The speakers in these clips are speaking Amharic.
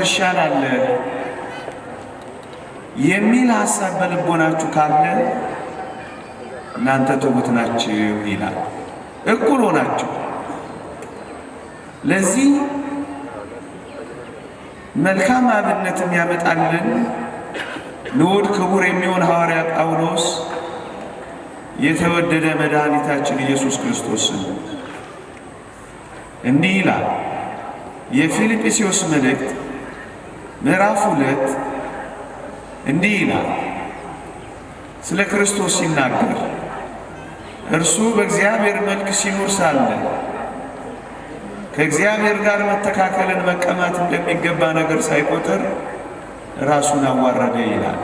ትሻላለህ የሚል ሐሳብ በልቦናችሁ ካለ እናንተ ትሑት ናችሁ ይላል። እኩል ሆናችሁ ለዚህ መልካም አብነትም ያመጣልን ንዑድ ክቡር የሚሆን ሐዋርያ ጳውሎስ የተወደደ መድኃኒታችን ኢየሱስ ክርስቶስ እንዲህ ይላል። የፊልጵስዩስ መልእክት ምዕራፍ 2 እንዲህ ይላል። ስለ ክርስቶስ ሲናገር እርሱ በእግዚአብሔር መልክ ሲኖር ሳለ ከእግዚአብሔር ጋር መተካከልን መቀማት እንደሚገባ ነገር ሳይቆጥር ራሱን አዋረደ ይላል።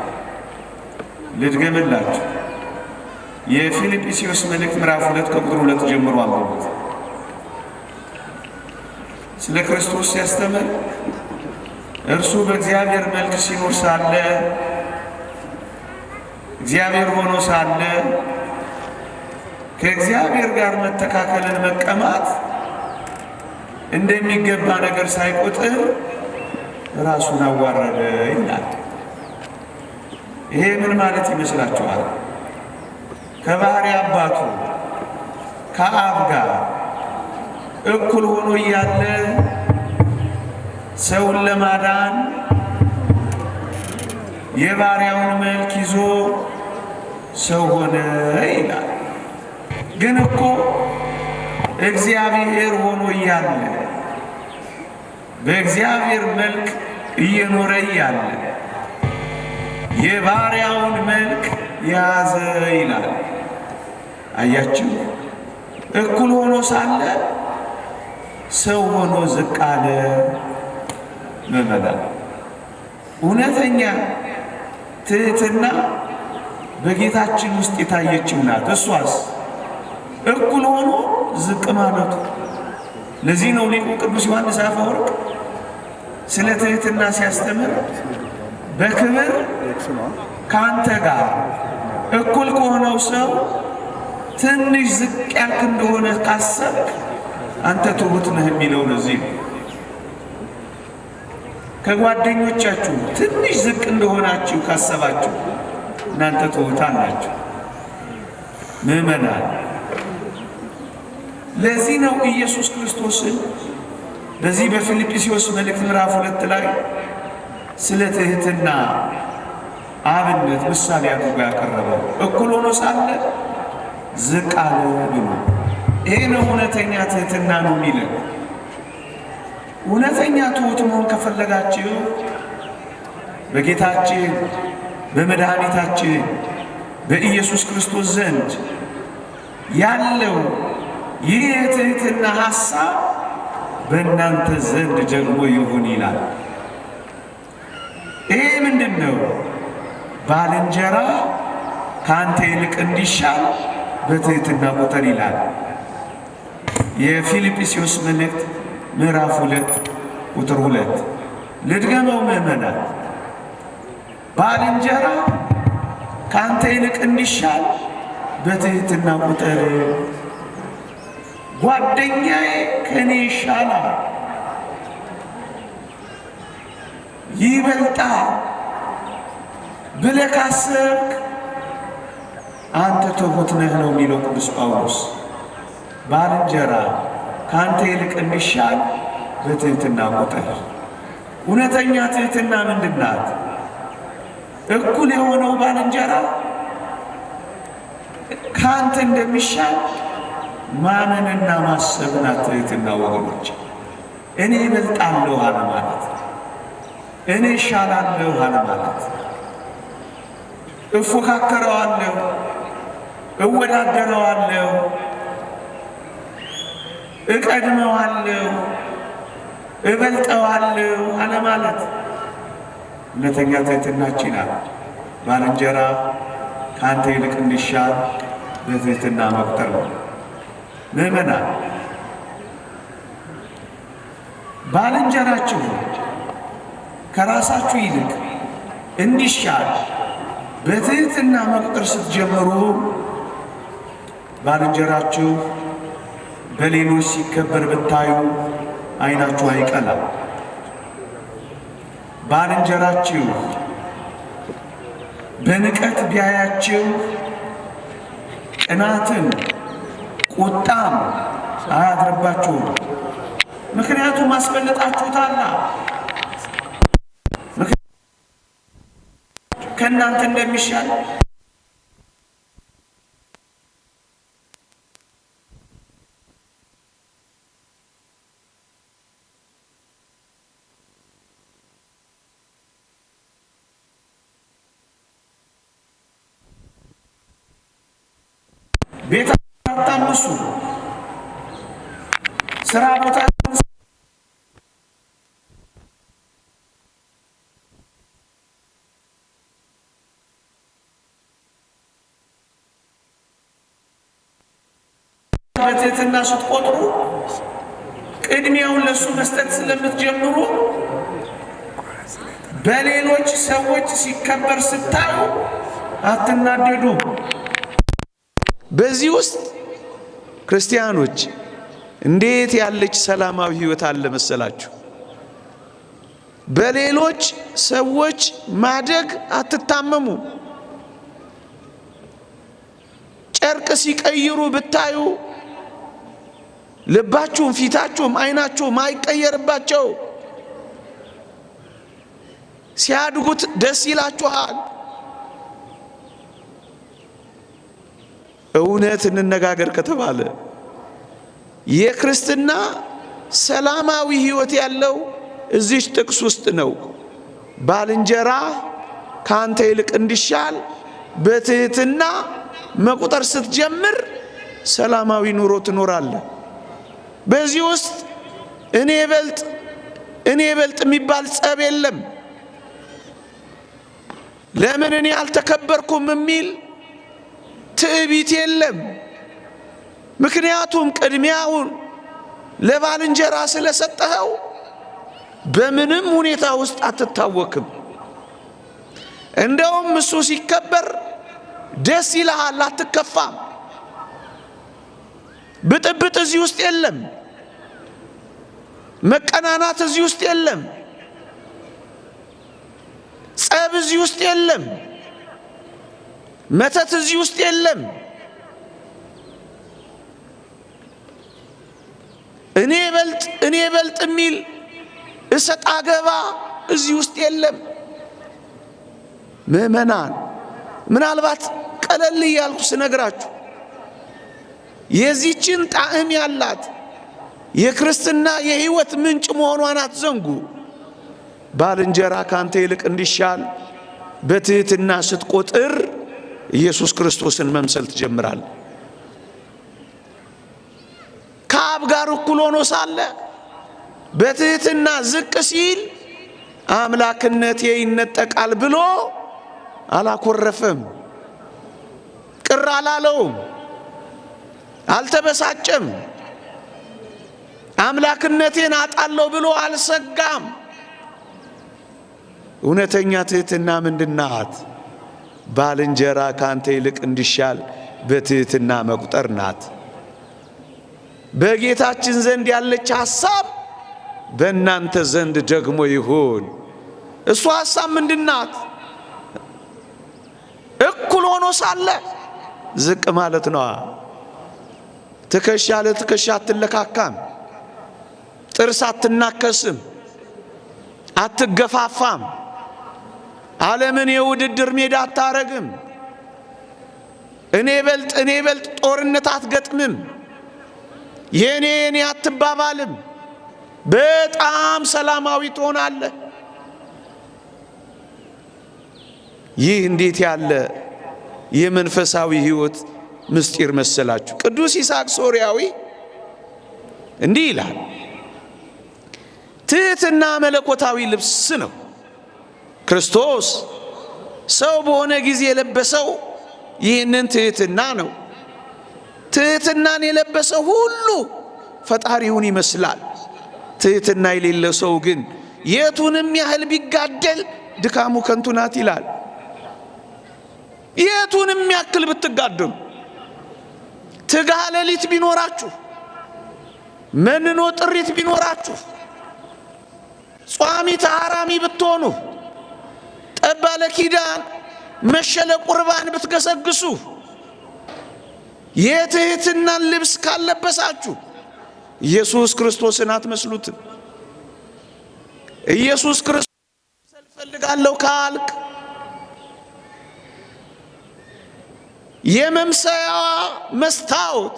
ልድገምላችሁ። የፊልጵስዩስ መልእክት ምዕራፍ 2 ከቁጥር 2 ጀምሮ አንብቡት። ስለ ክርስቶስ ሲያስተምር እርሱ በእግዚአብሔር መልክ ሲኖር ሳለ እግዚአብሔር ሆኖ ሳለ ከእግዚአብሔር ጋር መተካከልን መቀማት እንደሚገባ ነገር ሳይቆጥር ራሱን አዋረደ ይላል። ይሄ ምን ማለት ይመስላችኋል? ከባህሪ አባቱ ከአብ ጋር እኩል ሆኖ እያለ ሰውን ለማዳን የባሪያውን መልክ ይዞ ሰው ሆነ ይላል። ግን እኮ እግዚአብሔር ሆኖ እያለ በእግዚአብሔር መልክ እየኖረ እያለ የባሪያውን መልክ ያዘ ይላል። አያችሁ፣ እኩል ሆኖ ሳለ ሰው ሆኖ ዝቅ አለ። ምዕመናን፣ እውነተኛ ትሕትና በጌታችን ውስጥ የታየችው ናት። እሷስ እኩል ሆኖ ዝቅ ማለቱ። ለዚህ ነው ሊቁ ቅዱስ ዮሐንስ አፈወርቅ ስለ ትሕትና ሲያስተምር በክብር ከአንተ ጋር እኩል ከሆነው ሰው ትንሽ ዝቅ ያልክ እንደሆነ ካሰብክ አንተ ትሑት ነህ የሚለው ለዚህ ነው። ከጓደኞቻችሁ ትንሽ ዝቅ እንደሆናችሁ ካሰባችሁ እናንተ ትሑታን ናችሁ። ምዕመናን፣ ለዚህ ነው ኢየሱስ ክርስቶስን በዚህ በፊልጵስዩስ መልእክት ምዕራፍ 2 ላይ ስለ ትሕትና አብነት ምሳሌ አድርጎ ያቀረበው። እኩል ሆኖ ሳለ ዝቅ አለ ብሎ። ይሄ ነው እውነተኛ ትሕትና ነው የሚለን። እውነተኛ ትሑት መሆን ከፈለጋችሁ በጌታችን በመድኃኒታችን በኢየሱስ ክርስቶስ ዘንድ ያለው ይህ የትሕትና ሐሳብ በእናንተ ዘንድ ደግሞ ይሁን ይላል። ይሄ ምንድን ነው? ባልንጀራ ከአንተ ይልቅ እንዲሻል በትሕትና ቁጠር ይላል። የፊልጵስዩስ መልእክት ምዕራፍ 2 ቁጥር 2 ልድገመው ምዕመናን። ባልንጀራ ከአንተ ይልቅ እንዲሻል በትሕትና ቁጠር። ጓደኛዬ ከኔ ይሻላል፣ ይበልጣል ብለህ ካሰብክ አንተ ትሑት ነህ ነው የሚለው ቅዱስ ጳውሎስ። ባልንጀራ ከአንተ ይልቅ እንዲሻል በትሕትና ቁጠር። እውነተኛ ትሕትና ምንድን ናት? እኩል የሆነው ባልንጀራ ከአንተ እንደሚሻል ማመንና ማሰብ ናት ትሕትና ወገኖች። እኔ እበልጣለሁ አለ ማለት፣ እኔ እሻላለሁ አለ ማለት፣ እፎካከረዋለሁ፣ እወዳደረዋለሁ፣ እቀድመዋለሁ፣ እበልጠዋለሁ አለ ማለት። እውነተኛ ትሕትናችን ናት። ባልንጀራ ከአንተ ይልቅ እንዲሻል በትሕትና መቁጠር ነው። ምዕመናን፣ ባልንጀራችሁ ከራሳችሁ ይልቅ እንዲሻል በትሕትና መቁጠር ስትጀምሩ ባልንጀራችሁ በሌሎች ሲከበር ብታዩ ዓይናችሁ አይቀላም። ባልንጀራችሁ በንቀት ቢያያችሁ ቅናትን ቁጣም አያድርባችሁም። ምክንያቱም አስበልጣችሁታልና ከእናንተ እንደሚሻል ቤት አታምሱ፣ ስራ ቦታ በትህትና ስትቆጥሩ ቅድሚያውን ለሱ መስጠት ስለምትጀምሩ በሌሎች ሰዎች ሲከበር ስታዩ አትናደዱም። በዚህ ውስጥ ክርስቲያኖች እንዴት ያለች ሰላማዊ ሕይወት አለ መሰላችሁ? በሌሎች ሰዎች ማደግ አትታመሙ። ጨርቅ ሲቀይሩ ብታዩ ልባችሁም ፊታችሁም አይናችሁም አይቀየርባቸው። ሲያድጉት ደስ ይላችኋል። እውነት እንነጋገር ከተባለ የክርስትና ሰላማዊ ሕይወት ያለው እዚህ ጥቅስ ውስጥ ነው። ባልንጀራ ካንተ ይልቅ እንዲሻል በትህትና መቁጠር ስትጀምር ሰላማዊ ኑሮ ትኖራለህ። በዚህ ውስጥ እኔ ይበልጥ የሚባል ጸብ የለም። ለምን እኔ አልተከበርኩም የሚል ትዕቢት የለም። ምክንያቱም ቅድሚያውን ለባልንጀራ ስለሰጠኸው በምንም ሁኔታ ውስጥ አትታወክም። እንደውም እሱ ሲከበር ደስ ይልሃል፣ አትከፋም። ብጥብጥ እዚህ ውስጥ የለም። መቀናናት እዚህ ውስጥ የለም። ጸብ እዚህ ውስጥ የለም። መተት እዚህ ውስጥ የለም። እኔ ይበልጥ የሚል እሰጥ አገባ እዚህ ውስጥ የለም። ምእመናን ምናልባት ቀለል እያልኩ ስነግራችሁ የዚችን ጣዕም ያላት የክርስትና የሕይወት ምንጭ መሆኗን አትዘንጉ። ባልንጀራ ካንተ ይልቅ እንዲሻል በትህትና ስትቆጥር ኢየሱስ ክርስቶስን መምሰል ትጀምራል። ከአብ ጋር እኩል ሆኖ ሳለ በትህትና ዝቅ ሲል አምላክነቴ ይነጠቃል ብሎ አላኮረፈም፣ ቅር አላለውም፣ አልተበሳጨም። አምላክነቴን አጣለሁ ብሎ አልሰጋም። እውነተኛ ትህትና ምንድናት? ባልንጀራ ካንተ ይልቅ እንዲሻል በትህትና መቁጠር ናት። በጌታችን ዘንድ ያለች ሐሳብ በእናንተ ዘንድ ደግሞ ይሁን። እሱ ሐሳብ ምንድናት? እኩል ሆኖ ሳለ ዝቅ ማለት ነው። ትከሻ ለትከሻ አትለካካም፣ ጥርስ አትናከስም፣ አትገፋፋም፣ ዓለምን የውድድር ሜዳ አታረግም። እኔ በልጥ ጦርነት አትገጥምም። የኔ አትባባልም። በጣም ሰላማዊ ትሆናለህ። ይህ እንዴት ያለ የመንፈሳዊ ሕይወት ምስጢር መሰላችሁ! ቅዱስ ይስሐቅ ሶርያዊ እንዲህ ይላል፣ ትህትና መለኮታዊ ልብስ ነው። ክርስቶስ ሰው በሆነ ጊዜ የለበሰው ይህንን ትህትና ነው። ትህትናን የለበሰ ሁሉ ፈጣሪውን ይመስላል። ትህትና የሌለ ሰው ግን የቱንም ያህል ቢጋደል ድካሙ ከንቱ ናት ይላል። የቱንም ያክል ብትጋደሉ፣ ትጋሃ ሌሊት ቢኖራችሁ፣ መንኖ ጥሪት ቢኖራችሁ፣ ጿሚ ተሐራሚ ብትሆኑ፣ ጠባለ ኪዳን መሸለ ቁርባን ብትገሰግሱ፣ የትሕትናን ልብስ ካለበሳችሁ ኢየሱስ ክርስቶስን አትመስሉትም። ኢየሱስ ክርስቶስ ፈልጋለሁ ካልክ የመምሰያዋ መስታወት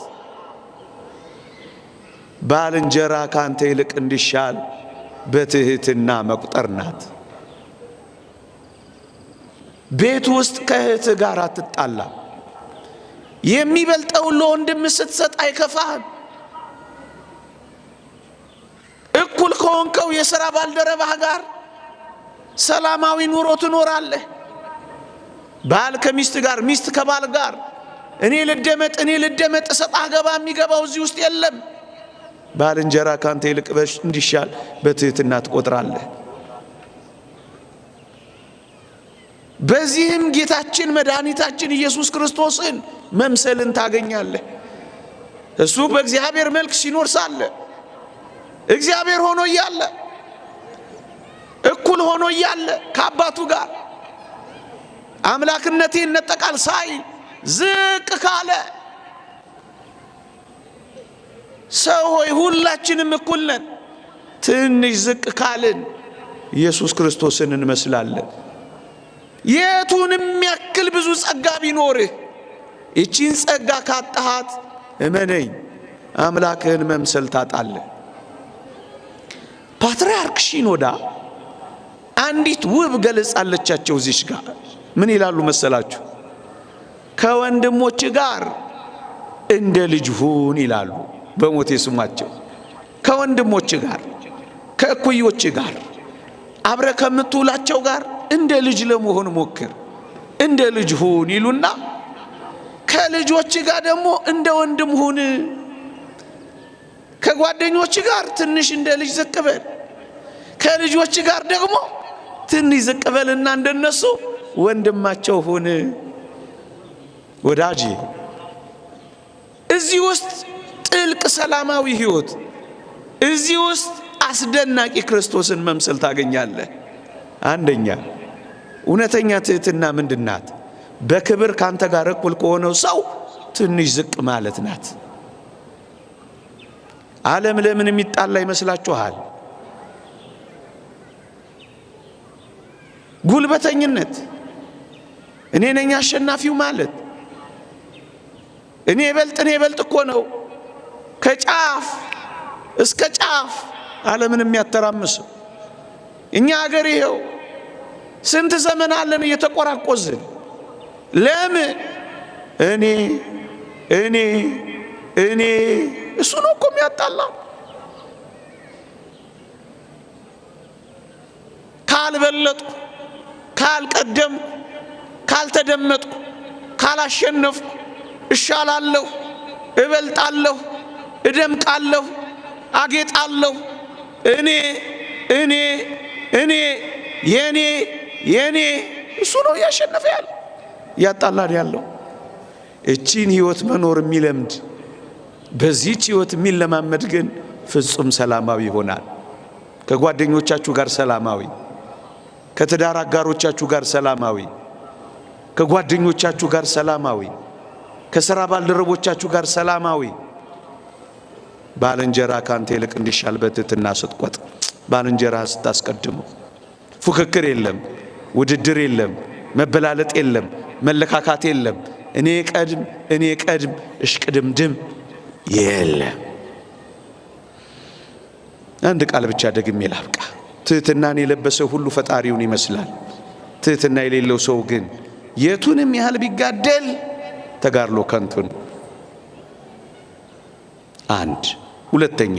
ባልንጀራ ካንተ ይልቅ እንዲሻል በትሕትና መቁጠር ናት። ቤት ውስጥ ከእህት ጋር አትጣላ። የሚበልጠውን ለወንድም ስትሰጥ አይከፋህም። እኩል ከሆንከው የሥራ ባልደረባህ ጋር ሰላማዊ ኑሮ ትኖራለህ። ባል ከሚስት ጋር፣ ሚስት ከባል ጋር እኔ ልደመጥ ሰጣ ገባ የሚገባው እዚህ ውስጥ የለም። ባልንጀራ ካንተ ይልቅ እንዲሻል በትሕትና ትቆጥራለህ። በዚህም ጌታችን መድኃኒታችን ኢየሱስ ክርስቶስን መምሰልን ታገኛለህ። እሱ በእግዚአብሔር መልክ ሲኖር ሳለ እግዚአብሔር ሆኖ እያለ እኩል ሆኖ እያለ ከአባቱ ጋር አምላክነቴ ይነጠቃል ሳይል ዝቅ ካለ ሰው ሆይ ሁላችንም እኩል ነን። ትንሽ ዝቅ ካልን ኢየሱስ ክርስቶስን እንመስላለን። የቱንም ያክል ብዙ ጸጋ ቢኖርህ እቺን ጸጋ ካጣሃት እመነኝ አምላክህን መምሰል ታጣለህ። ፓትርያርክ ሺኖዳ አንዲት ውብ ገለጻ አለቻቸው። እዚሽ ጋር ምን ይላሉ መሰላችሁ? ከወንድሞች ጋር እንደ ልጅ ሁን ይላሉ። በሞቴ ስሟቸው ከወንድሞች ጋር፣ ከእኩዮች ጋር፣ አብረ ከምትውላቸው ጋር እንደ ልጅ ለመሆን ሞክር፣ እንደ ልጅ ሁን ይሉና ከልጆች ጋር ደግሞ እንደ ወንድም ሁን። ከጓደኞች ጋር ትንሽ እንደ ልጅ ዝቅ በል፣ ከልጆች ጋር ደግሞ ትንሽ ዝቅ በልና እንደነሱ ወንድማቸው ሁን። ወዳጄ እዚህ ውስጥ ጥልቅ ሰላማዊ ሕይወት፣ እዚህ ውስጥ አስደናቂ ክርስቶስን መምሰል ታገኛለህ። አንደኛ እውነተኛ ትሕትና ምንድን ናት? በክብር ካንተ ጋር እኩል ከሆነው ሰው ትንሽ ዝቅ ማለት ናት። ዓለም ለምን የሚጣላ ይመስላችኋል? ጉልበተኝነት፣ እኔ ነኝ አሸናፊው ማለት፣ እኔ በልጥ እኮ ነው ከጫፍ እስከ ጫፍ ዓለምን የሚያተራምሰው። እኛ ሀገር ይሄው ስንት ዘመን አለን እየተቆራቆዝን። ለምን? እኔ እሱ ነው እኮ የሚያጣላ። ካልበለጥኩ፣ ካልቀደምኩ፣ ካልተደመጥኩ፣ ካላሸነፍኩ እሻላለሁ፣ እበልጣለሁ፣ እደምቃለሁ፣ አጌጣለሁ። እኔ የኔ እሱ ነው እያሸነፈ ያለ ያጣላል ያለው። እቺን ሕይወት መኖር የሚለምድ በዚህች ሕይወት የሚለማመድ ግን ፍጹም ሰላማዊ ይሆናል። ከጓደኞቻችሁ ጋር ሰላማዊ፣ ከትዳር አጋሮቻችሁ ጋር ሰላማዊ፣ ከጓደኞቻችሁ ጋር ሰላማዊ፣ ከሥራ ባልደረቦቻችሁ ጋር ሰላማዊ። ባልንጀራ ካንተ ይልቅ እንዲሻል በትሕትና ስትቆጥ፣ ባልንጀራ ስታስቀድመው፣ ፉክክር የለም፣ ውድድር የለም፣ መበላለጥ የለም፣ መለካካት የለም፣ እኔ ቀድም እሽቅድምድም የለም። አንድ ቃል ብቻ ደግሜ ላብቃ። ትሕትናን የለበሰ ሁሉ ፈጣሪውን ይመስላል። ትሕትና የሌለው ሰው ግን የቱንም ያህል ቢጋደል ተጋድሎ ከንቱን። አንድ ሁለተኛ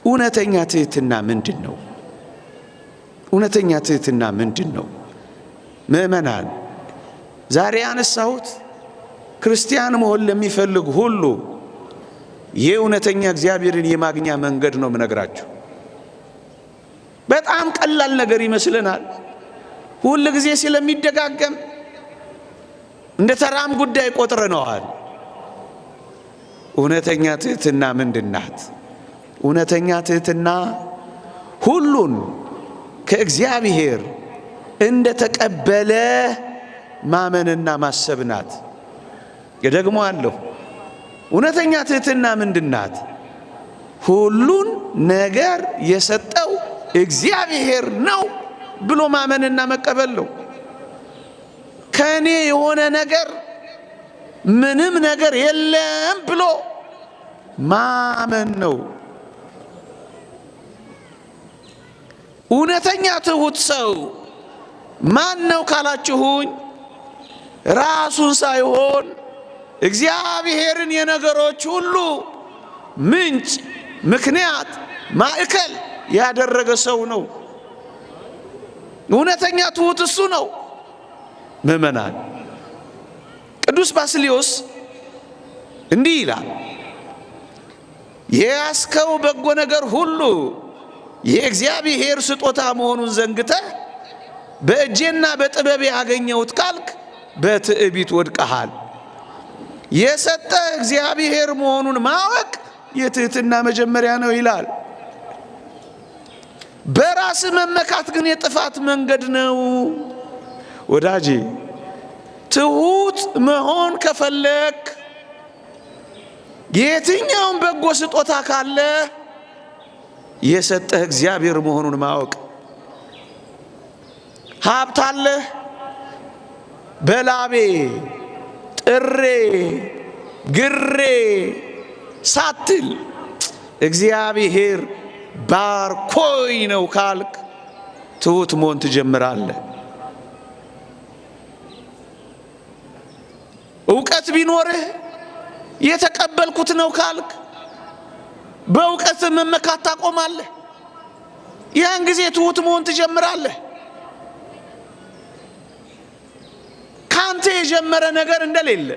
እውነተኛ ትሕትና ምንድን ነው? እውነተኛ ትሕትና ምንድን ነው? ምእመናን ዛሬ ያነሳሁት ክርስቲያን መሆን ለሚፈልግ ሁሉ የእውነተኛ እግዚአብሔርን የማግኛ መንገድ ነው የምነግራችሁ። በጣም ቀላል ነገር ይመስለናል። ሁል ጊዜ ስለሚደጋገም እንደ ተራም ጉዳይ ቆጥረነዋል። እውነተኛ ትሕትና ምንድን ናት? እውነተኛ ትሕትና ሁሉን ከእግዚአብሔር እንደተቀበለ ማመንና ማሰብ ናት። ደግሞ አለሁ እውነተኛ ትሕትና ምንድናት? ሁሉን ነገር የሰጠው እግዚአብሔር ነው ብሎ ማመንና መቀበል ነው። ከኔ የሆነ ነገር ምንም ነገር የለም ብሎ ማመን ነው። እውነተኛ ትሑት ሰው ማን ነው ካላችሁኝ፣ ራሱን ሳይሆን እግዚአብሔርን የነገሮች ሁሉ ምንጭ፣ ምክንያት፣ ማዕከል ያደረገ ሰው ነው። እውነተኛ ትሑት እሱ ነው። ምእመናን፣ ቅዱስ ባስልዮስ እንዲህ ይላል፣ የያዝከው በጎ ነገር ሁሉ የእግዚአብሔር ስጦታ መሆኑን ዘንግተህ በእጄና በጥበቤ ያገኘሁት ካልክ በትዕቢት ወድቀሃል። የሰጠህ እግዚአብሔር መሆኑን ማወቅ የትሕትና መጀመሪያ ነው ይላል። በራስ መመካት ግን የጥፋት መንገድ ነው። ወዳጄ ትሑት መሆን ከፈለክ የትኛውን በጎ ስጦታ ካለ የሰጠህ እግዚአብሔር መሆኑን ማወቅ። ሀብት አለህ፣ በላቤ ጥሬ ግሬ ሳትል እግዚአብሔር ባርኮይ ነው ካልክ ትሑት መሆን ትጀምራለህ። እውቀት ቢኖርህ የተቀበልኩት ነው ካልክ በእውቀት መመካት ታቆማለህ። ያን ጊዜ ትሑት መሆን ትጀምራለህ። ካንተ የጀመረ ነገር እንደሌለ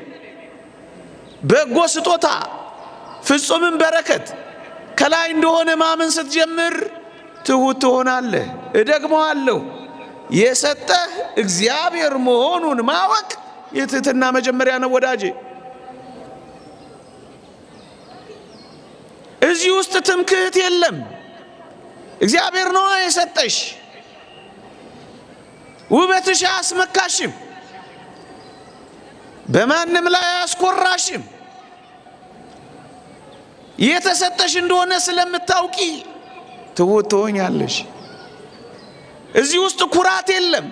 በጎ ስጦታ ፍጹምን በረከት ከላይ እንደሆነ ማመን ስትጀምር ትሑት ትሆናለህ። እደግመዋለሁ፣ የሰጠህ እግዚአብሔር መሆኑን ማወቅ የትሕትና መጀመሪያ ነው ወዳጄ። እዚህ ውስጥ ትምክህት የለም። እግዚአብሔር ነዋ የሰጠሽ። ውበትሽ አያስመካሽም፣ በማንም ላይ አያስኮራሽም። የተሰጠሽ እንደሆነ ስለምታውቂ ትሑት ትሆኛለሽ። እዚህ ውስጥ ኩራት የለም።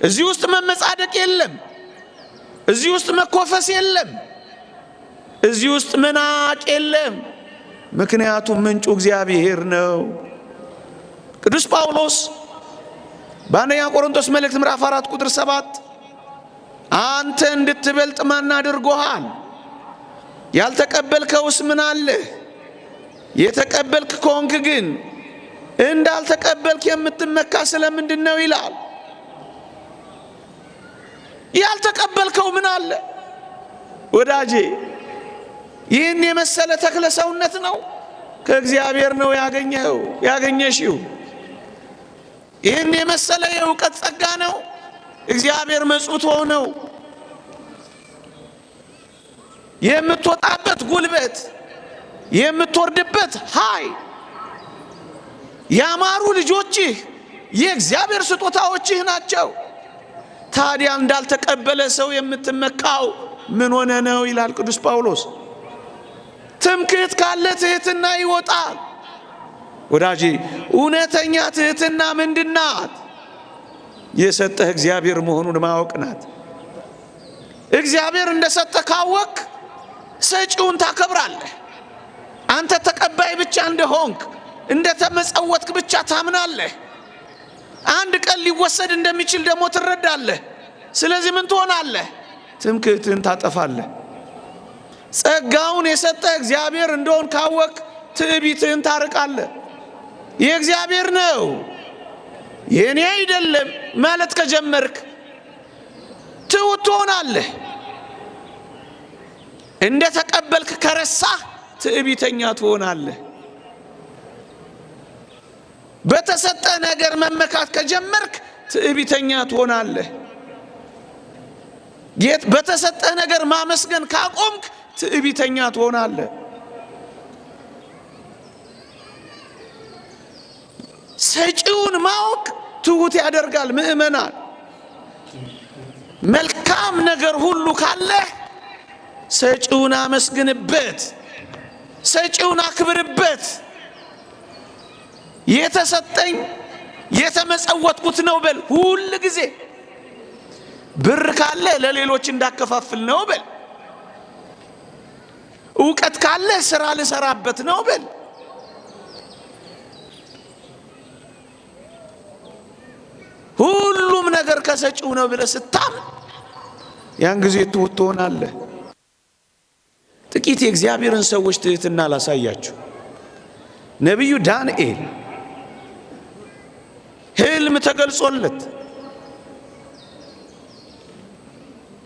እዚህ ውስጥ መመጻደቅ የለም። እዚህ ውስጥ መኮፈስ የለም። እዚህ ውስጥ መናቅ የለም። ምክንያቱም ምንጩ እግዚአብሔር ነው። ቅዱስ ጳውሎስ በአንደኛ ቆሮንቶስ መልእክት ምዕራፍ 4 ቁጥር 7 አንተ እንድትበልጥ ማን አድርጎሃል? ያልተቀበልከውስ ምን አለህ? የተቀበልክ ከሆንክ ግን እንዳልተቀበልክ የምትመካ ስለምንድን ነው ይላል። ያልተቀበልከው ምን አለ ወዳጄ? ይህን የመሰለ ተክለ ሰውነት ነው ከእግዚአብሔር ነው ያገኘሽው። ይህን የመሰለ የእውቀት ጸጋ ነው እግዚአብሔር መጽውቶ ነው። የምትወጣበት ጉልበት፣ የምትወርድበት ኃይል፣ ያማሩ ልጆችህ የእግዚአብሔር ስጦታዎችህ ናቸው። ታዲያ እንዳልተቀበለ ሰው የምትመካው ምን ሆነ ነው ይላል ቅዱስ ጳውሎስ። ትምክህት ካለ ትሕትና ይወጣል። ወዳጄ እውነተኛ ትሕትና ምንድናት? የሰጠህ እግዚአብሔር መሆኑን ማወቅ ናት። እግዚአብሔር እንደሰጠ ካወቅ ሰጪውን ታከብራለህ። አንተ ተቀባይ ብቻ እንደሆንክ እንደተመጸወትክ ብቻ ታምናለህ። አንድ ቀን ሊወሰድ እንደሚችል ደግሞ ትረዳለህ። ስለዚህ ምን ትሆናለህ? ትምክህትን ታጠፋለህ። ጸጋውን የሰጠ እግዚአብሔር እንደሆን ካወቅ ትዕቢትን ታርቃለህ። የእግዚአብሔር ነው የኔ አይደለም ማለት ከጀመርክ ትሑት ትሆናለህ። እንደ ተቀበልክ ከረሳህ ትዕቢተኛ ትሆናለህ። በተሰጠ ነገር መመካት ከጀመርክ ትዕቢተኛ ትሆናለህ። በተሰጠ ነገር ማመስገን ካቆምክ ትዕቢተኛ ትሆናለህ። ሰጪውን ማወቅ ትሁት ያደርጋል። ምእመናን መልካም ነገር ሁሉ ካለ ሰጪውን አመስግንበት፣ ሰጪውን አክብርበት። የተሰጠኝ የተመጸወትኩት ነው በል ሁሉ ጊዜ። ብር ካለ ለሌሎች እንዳከፋፍል ነው በል። ዕውቀት ካለ ስራ ልሰራበት ነው በል። ሁሉም ነገር ከሰጪው ነው ብለህ ስታምን ያን ጊዜ ትሁት ትሆናለህ። ጥቂት የእግዚአብሔርን ሰዎች ትህትና ላሳያችሁ። ነቢዩ ዳንኤል ሕልም ተገልጾለት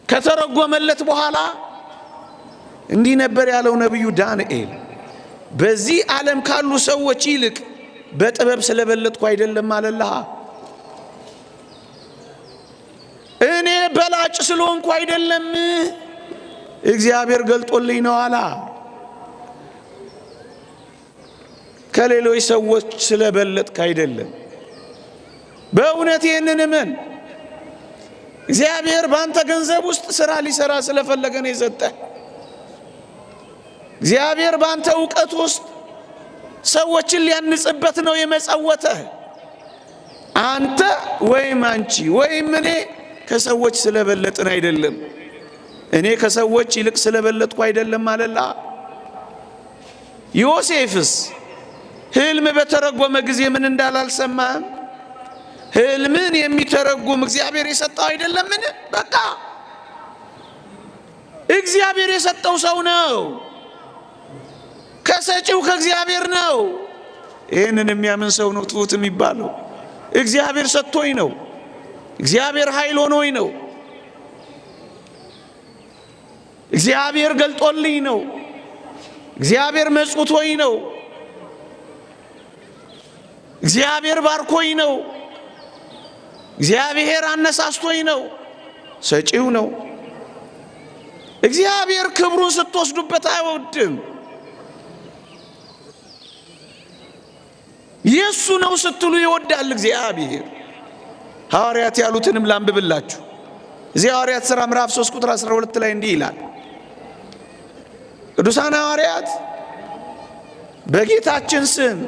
ከተረጎመለት በኋላ እንዲህ ነበር ያለው ነቢዩ ዳንኤል፣ በዚህ ዓለም ካሉ ሰዎች ይልቅ በጥበብ ስለበለጥኩ አይደለም አለልሃ። እኔ በላጭ ስለሆንኩ አይደለም፣ እግዚአብሔር ገልጦልኝ ነው አላ። ከሌሎች ሰዎች ስለበለጥክ አይደለም። በእውነት ይህንን እመን። እግዚአብሔር ባንተ ገንዘብ ውስጥ ስራ ሊሰራ ስለፈለገ ነው የሰጠህ። እግዚአብሔር ባንተ ዕውቀት ውስጥ ሰዎችን ሊያንጽበት ነው የመጸወተህ። አንተ ወይም አንቺ ወይም እኔ ከሰዎች ስለበለጥን አይደለም። እኔ ከሰዎች ይልቅ ስለበለጥኩ አይደለም አለላ። ዮሴፍስ ሕልም በተረጎመ ጊዜ ምን እንዳላልሰማህም? ሕልምን የሚተረጉም እግዚአብሔር የሰጠው አይደለምን? በቃ እግዚአብሔር የሰጠው ሰው ነው። ከሰጪው ከእግዚአብሔር ነው። ይህንን የሚያምን ሰው ነው ትሁት የሚባለው። እግዚአብሔር ሰጥቶኝ ነው። እግዚአብሔር ኃይል ሆኖኝ ነው። እግዚአብሔር ገልጦልኝ ነው። እግዚአብሔር መጽውቶኝ ነው። እግዚአብሔር ባርኮኝ ነው። እግዚአብሔር አነሳስቶኝ ነው። ሰጪው ነው። እግዚአብሔር ክብሩን ስትወስዱበት አይወድም። የሱ ነው ስትሉ ይወዳል እግዚአብሔር። ሐዋርያት ያሉትንም ላንብብላችሁ። እዚህ ሐዋርያት ሥራ ምዕራፍ 3 ቁጥር 12 ላይ እንዲህ ይላል። ቅዱሳን ሐዋርያት በጌታችን ስም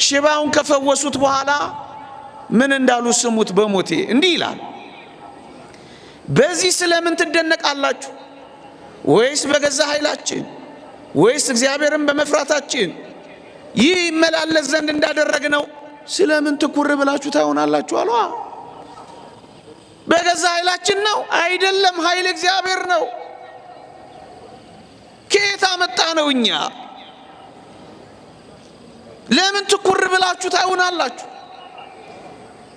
ሽባውን ከፈወሱት በኋላ ምን እንዳሉ ስሙት። በሞቴ እንዲህ ይላል፣ በዚህ ስለምን ትደነቃላችሁ? ወይስ በገዛ ኃይላችን ወይስ እግዚአብሔርን በመፍራታችን ይህ ይመላለስ ዘንድ እንዳደረግነው ስለምን ትኩር ብላችሁ ታዩናላችሁ አሏ። በገዛ ኃይላችን ነው አይደለም፣ ኃይል እግዚአብሔር ነው። ከየት አመጣ ነው? እኛ ለምን ትኩር ብላችሁ ታዩናላችሁ?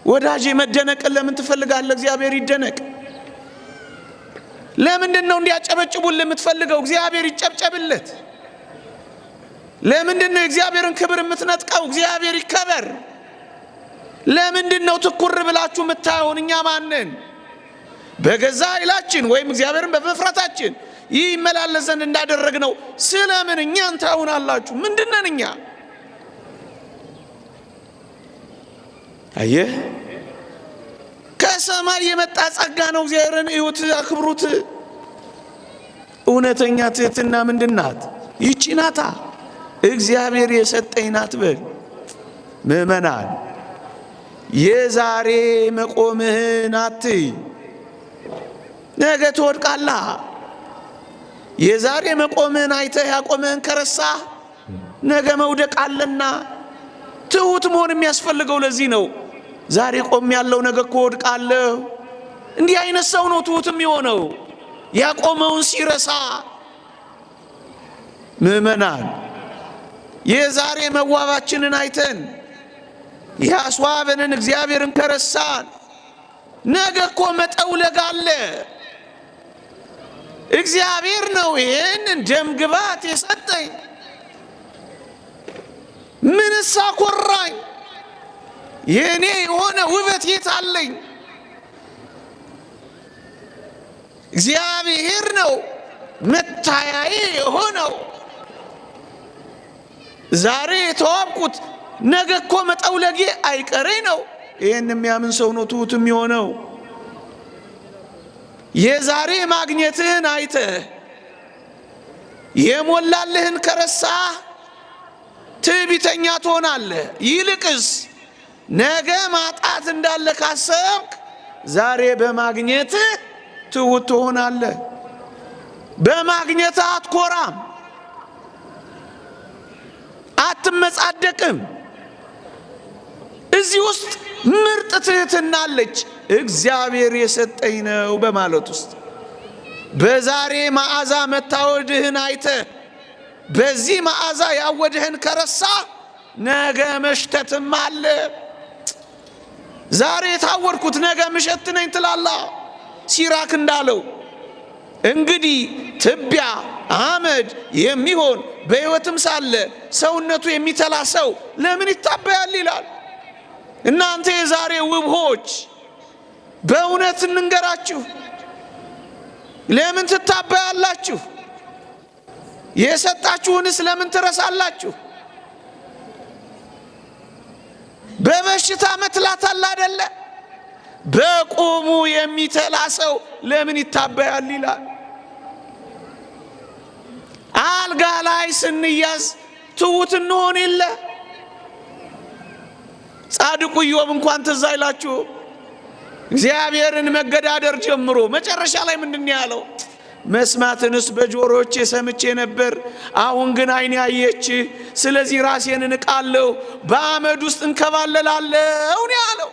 ወዳጄ መደነቅን ለምን ትፈልጋለህ? እግዚአብሔር ይደነቅ። ለምንድን ነው እንዲያጨበጭቡልህ የምትፈልገው? እግዚአብሔር ይጨብጨብለት። ለምንድን ነው የእግዚአብሔርን ክብር የምትነጥቀው? እግዚአብሔር ይከበር። ለምንድን ነው ትኩር ብላችሁ የምታዩን? እኛ ማንን? በገዛ ኃይላችን ወይም እግዚአብሔርን በመፍራታችን ይህ ይመላለስ ዘንድ እንዳደረግነው ስለምን እኛን ታዩናላችሁ? ምንድነን እኛ? አየህ፣ ከሰማይ የመጣ ጸጋ ነው። እግዚአብሔርን እዩት፣ አክብሩት። እውነተኛ ትህትና ምንድናት? ይቺ ናታ። እግዚአብሔር የሰጠኝ ናት በል። ምእመናን የዛሬ መቆምህን አትይ፣ ነገ ትወድቃለህ። የዛሬ መቆምህን አይተህ ያቆምህን ከረሳህ ነገ መውደቅ አለና። ትሁት መሆን የሚያስፈልገው ለዚህ ነው። ዛሬ ቆም ያለው ነገ እኮ ወድቃለሁ። እንዲህ አይነት ሰው ነው ትሁት የሚሆነው፣ ያቆመውን ሲረሳ። ምእመናን የዛሬ መዋባችንን አይተን ያስዋበንን እግዚአብሔርን ከረሳን ነገ እኮ መጠውለግ አለ። እግዚአብሔር ነው ይሄንን ደም ግባት የሰጠኝ። ምንስ አኮራኝ? የኔ የሆነ ውበት የት አለኝ? እግዚአብሔር ነው መታያዬ የሆነው። ዛሬ የተዋብኩት ነገ እኮ መጠውለጌ አይቀሬ ነው። ይህን የሚያምን ሰው ነው ትሑት የሚሆነው። የዛሬ ማግኘትህን አይተህ የሞላልህን ከረሳህ ትዕቢተኛ ትሆናለህ። ይልቅስ ነገ ማጣት እንዳለ ካሰብክ ዛሬ በማግኘትህ ትሑት ትሆናለህ። በማግኘትህ አትኮራም፣ አትመጻደቅም። እዚህ ውስጥ ምርጥ ትሕትና አለች። እግዚአብሔር የሰጠኝ ነው በማለት ውስጥ በዛሬ መዓዛ መታወድህን አይተህ በዚህ መዓዛ ያወድህን ከረሳ ነገ መሽተትም አለ። ዛሬ የታወድኩት ነገ ምሸት ነኝ ትላለህ። ሲራክ እንዳለው እንግዲህ ትቢያ አመድ የሚሆን በሕይወትም ሳለ ሰውነቱ የሚተላ ሰው ለምን ይታበያል ይላል። እናንተ የዛሬ ውብሆች በእውነት እንንገራችሁ፣ ለምን ትታበያላችሁ? የሰጣችሁንስ ለምን ትረሳላችሁ? በበሽታ መትላት አለ አይደለ? በቁሙ የሚተላ ሰው ለምን ይታበያል ይላል። አልጋ ላይ ስንያዝ ትሑት እንሆን የለ? ጻድቁ ኢዮብ እንኳን ትዝ አይላችሁ? እግዚአብሔርን መገዳደር ጀምሮ መጨረሻ ላይ ምንድን ያለው? መስማትንስ በጆሮቼ ሰምቼ ነበር፣ አሁን ግን ዓይኔ አየች። ስለዚህ ራሴን እንቃለሁ፣ በአመድ ውስጥ እንከባለላለሁ ነው ያለው።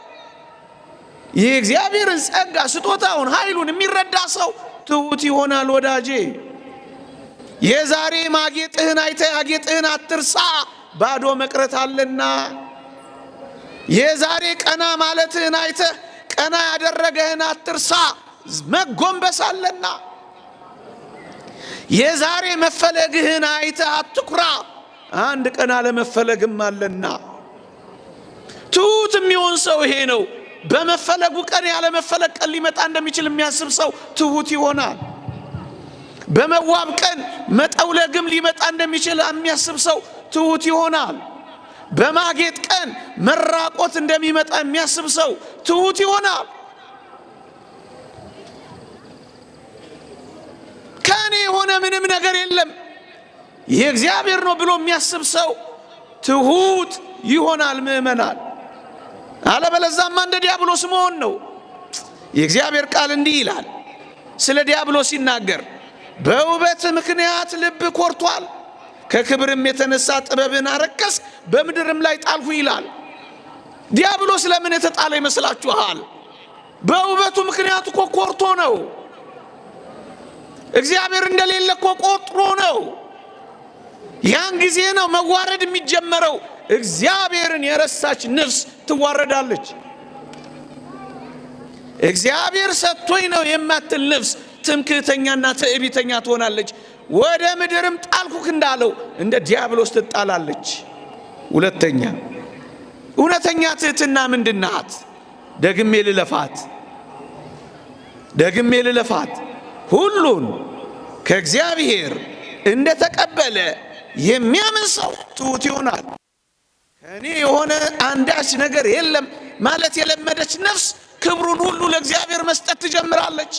ይህ እግዚአብሔርን ጸጋ ስጦታውን ኃይሉን የሚረዳ ሰው ትሑት ይሆናል ወዳጄ። የዛሬ ማጌጥህን አይተህ ያጌጥህን አትርሳ፣ ባዶ መቅረት አለና። የዛሬ ቀና ማለትህን አይተህ ቀና ያደረገህን አትርሳ፣ መጎንበስ አለና። የዛሬ መፈለግህን አይተህ አትኩራ፣ አንድ ቀን አለመፈለግም አለና። ትሑት የሚሆን ሰው ይሄ ነው። በመፈለጉ ቀን ያለመፈለግ ቀን ሊመጣ እንደሚችል የሚያስብ ሰው ትሑት ይሆናል። በመዋብ ቀን መጠውለግም ሊመጣ እንደሚችል የሚያስብ ሰው ትሑት ይሆናል። በማጌጥ ቀን መራቆት እንደሚመጣ የሚያስብ ሰው ትሑት ይሆናል። ከኔ የሆነ ምንም ነገር የለም የእግዚአብሔር ነው ብሎ የሚያስብ ሰው ትሑት ይሆናል። ምእመናን፣ አለበለዛማ እንደ ዲያብሎስ መሆን ነው። የእግዚአብሔር ቃል እንዲህ ይላል ስለ ዲያብሎስ ሲናገር፣ በውበት ምክንያት ልብ ኮርቷል፣ ከክብርም የተነሳ ጥበብን አረከስ፣ በምድርም ላይ ጣልሁ ይላል። ዲያብሎስ ለምን የተጣለ ይመስላችኋል? በውበቱ ምክንያት እኮ ኮርቶ ነው። እግዚአብሔር እንደሌለ እኮ ቆጥሮ ነው። ያን ጊዜ ነው መዋረድ የሚጀመረው። እግዚአብሔርን የረሳች ነፍስ ትዋረዳለች። እግዚአብሔር ሰጥቶኝ ነው የማትል ነፍስ ትምክህተኛና ትዕቢተኛ ትሆናለች። ወደ ምድርም ጣልኩክ እንዳለው እንደ ዲያብሎስ ትጣላለች። ሁለተኛ እውነተኛ ትሕትና ምንድናት? ደግሜ ልለፋት ሁሉን ከእግዚአብሔር እንደተቀበለ የሚያምን ሰው ትሑት ይሆናል። ከእኔ የሆነ አንዳች ነገር የለም ማለት የለመደች ነፍስ ክብሩን ሁሉ ለእግዚአብሔር መስጠት ትጀምራለች።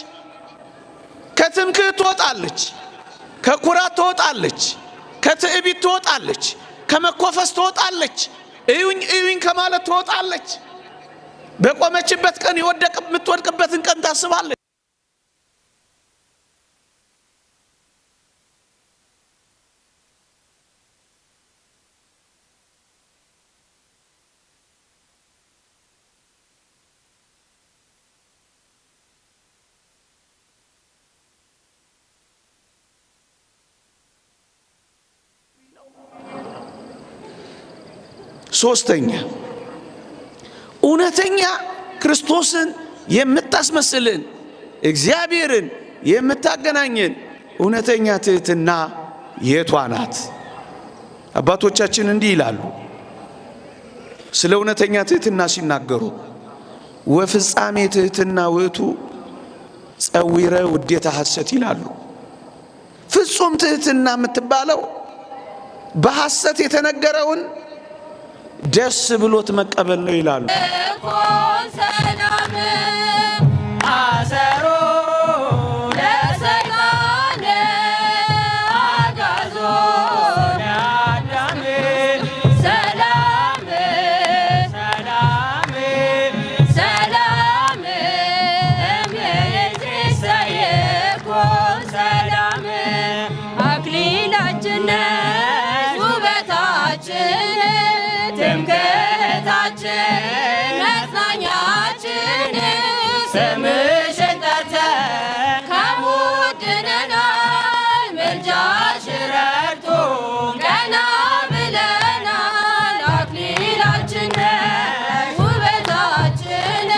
ከትምክህት ትወጣለች፣ ከኩራት ትወጣለች፣ ከትዕቢት ትወጣለች፣ ከመኮፈስ ትወጣለች፣ እዩኝ እዩኝ ከማለት ትወጣለች። በቆመችበት ቀን የምትወድቅበትን ቀን ታስባለች። ሶስተኛ እውነተኛ ክርስቶስን የምታስመስልን እግዚአብሔርን የምታገናኝን እውነተኛ ትሕትና የቷ ናት? አባቶቻችን እንዲህ ይላሉ ስለ እውነተኛ ትሕትና ሲናገሩ፣ ወፍጻሜ ትሕትና ውእቱ ጸዊረ ውዴታ ሐሰት ይላሉ። ፍጹም ትሕትና የምትባለው በሐሰት የተነገረውን ደስ ብሎት መቀበል ነው ይላሉ። ስምሽን ጠርተን ከሞት ድነናል፣ ምልጃሽ ረድቶን ቀና ብለናል። አክሊላችን ነሽ ውበታችን፣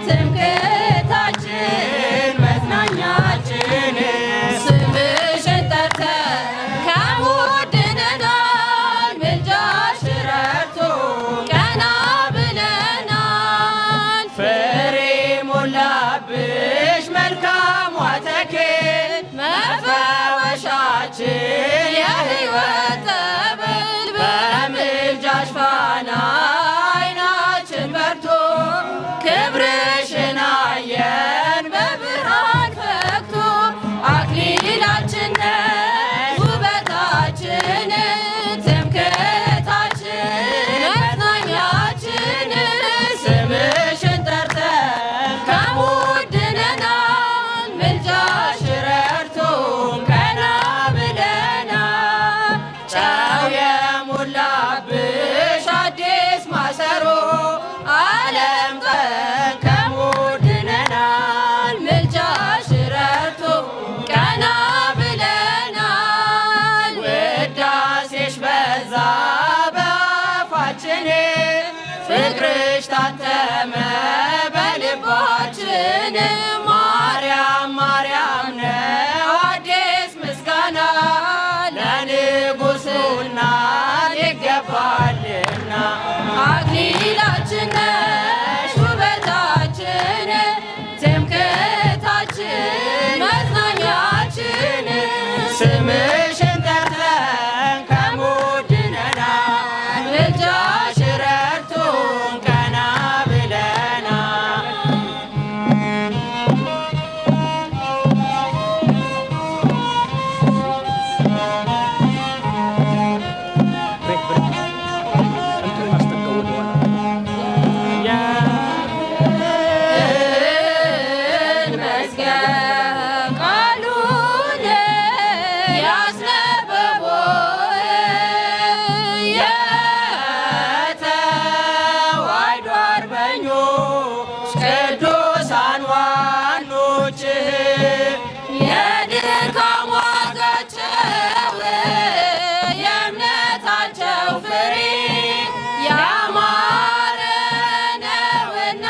ትምክህታችን መጽናኛችን። ስምሽን ጠርተን ከሞት ድነናል፣ ምልጃሽ ረድቶን ቀና ብለናል። ፍሬ ሞላብሽ መልካሟ ተክል መፈወሻችን የሕይወት ጠበል፣ በምልጃሽ ፋና ዓይናችን በርቶ ክብርሽን አየን በብርሃን ፈክቶ። አክሊላችን ነሽ ውበታችን፣ ትምክህታችን መጽናኛችን። ስምሽን ጠርተን ከሞት ድነናል፣ ምልጃሽ ረድቶን ቀና ብለናል። ጨው የሞላብሽ አዲስ ማሰሮ ዓለም ቀን ከሞት ድነናል፣ ምልጃሽ ረድቶን ቀና ብለናል። ውዳሴሽ በዛ በአፋችን፣ ፍቅርሽ ታተመ በልባችን። ማርያም ማርያም ነው አዲስ ምስጋና፣ ለንጉሡ እናት ይገባልና። አክሊላችን ነሽ ውበታችን፣ ትምክህታችን መጽናኛችን። ስምሽን ጠርተን ከሞት ድነናል፣ ምልጃሽ ረድቶን ቀና ብለናል። መዝገብ ቃሉን ያስነበቦ የተዋሕዶ አርበኞች ቅዱሳን ዋኖች የድካም ዋጋቸው የእምነታቸው ፍሬ ያማረ ነውና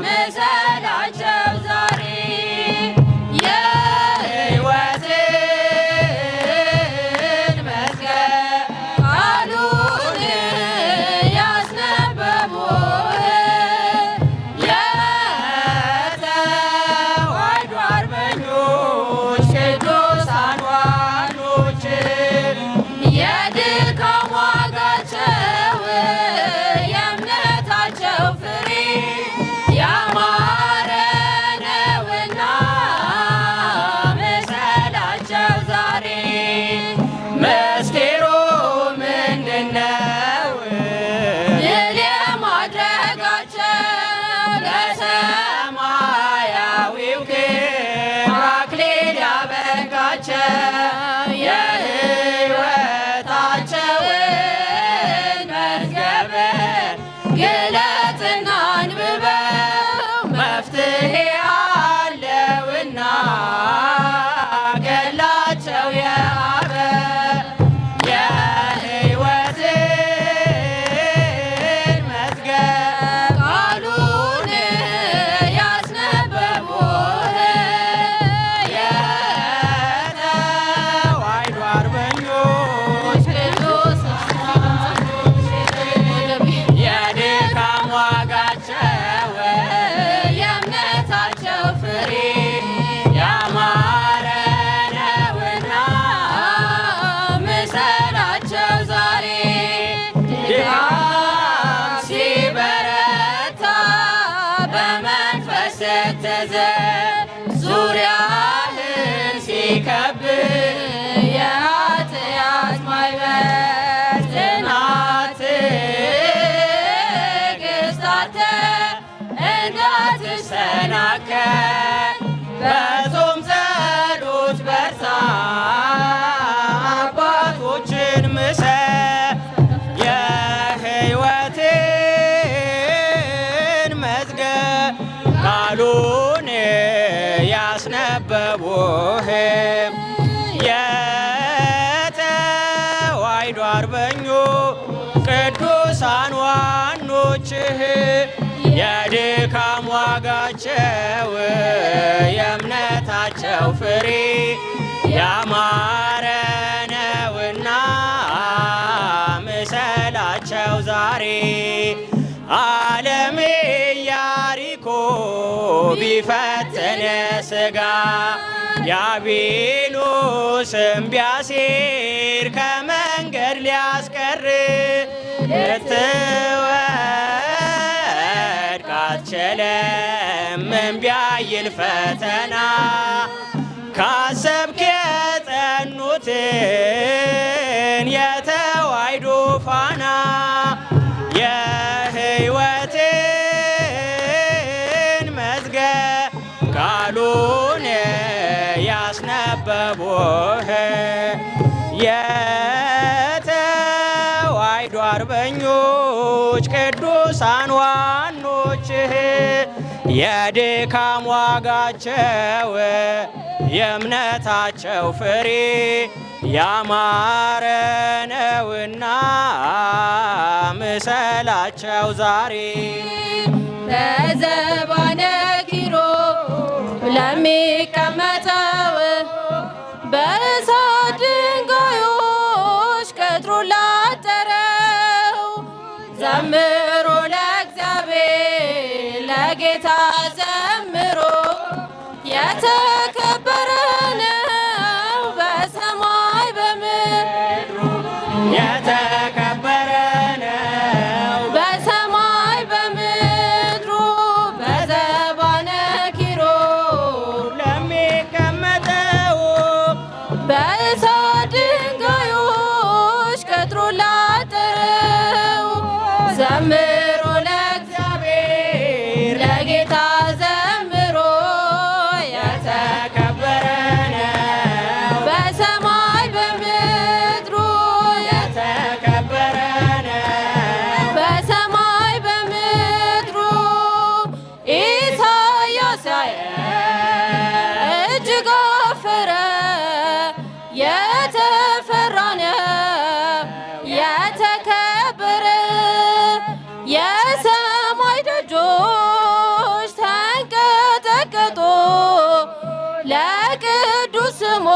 ምሰላቸው ዛሬ። የሕይወትን መዝገብ ቃሉን ያስነበቡ የተዋሕዶ አርበኞች ቅዱሳን ዋኖች የድካም ዋጋቸው የእምነታቸው ፍሬ ያማረ ነውና ምሰላቸው ዛሬ። ምስጢሩ ምንድነው? ድል የማድረጋቸው ለሰማያዊው ክብር አክሊል ያበቃቸው የሕይወታቸውን መዝገብ ግለጥና አንብበው መፍትሔ አለውና ገላቸው የአበ የሕይወትን መዝገብ ቃሉን ያስነበቡ የተዋሕዶ ሲከብ የኃጢአት ማዕበል ጽናት ትዕግስት እንዳትሰናከል በጾም ጸሎት በርታ አባቶችን ምሰል የሕይወትን መዝገብ ቃሉን ያስነበቡህም የተዋሕዶ አርበኞች ቅዱሳን ዋኖችህ የድካም ዋጋቸው የእምነታቸው ፍሬ ያማረ ነውና ምሰላቸው ዛሬ። ዓለም ኢያሪኮ ቢፈትን ሥጋ ዲያብሎስም ቢያሴር ከመንገድ ሊያስቀር ልትወድቅ አትችልም እምቢ አይል ፈተና ካሰብክ የጸኑትን የተዋሕዶ ፋና የሕይወትን መዝገብ ቃሉን ያስነበቡህ የተዋሕዶ አርበኞች ቅዱሳን ዋኖችህ የድካም ዋጋቸው የእምነታቸው ፍሬ ያማረ ነውና ምሰላቸው ዛሬ። በዘባነ ኪሩብ ለሚቀመጠው በእሳት ድንጋዮች ቅጥሩን ላጠረው ዘምሮ ለእግዚአብሔር ለጌታ ዘምሮ የተከበረ ነው በሰማይ በምድሩ የተከበረ ነው በሰማይ በምድሩ በዘባነ ኪሩብ ለሚቀመጠው በእሳት ድንጋዮች ቅጥሩን ላጠረው ዘምሮ ለእግዚአብሔር ለጌታ ዘምሮ የተከበረ ነው በሰማይ በምድሩ የተከበረ ነው በሰማይ በምድሩ ኢሳያስ ያየ እጅግ አፈረ የተፈራ ነው የተከበረ የሰማይ ደጆች ተንቀጠቀጡ ለቅዱስ ስሙ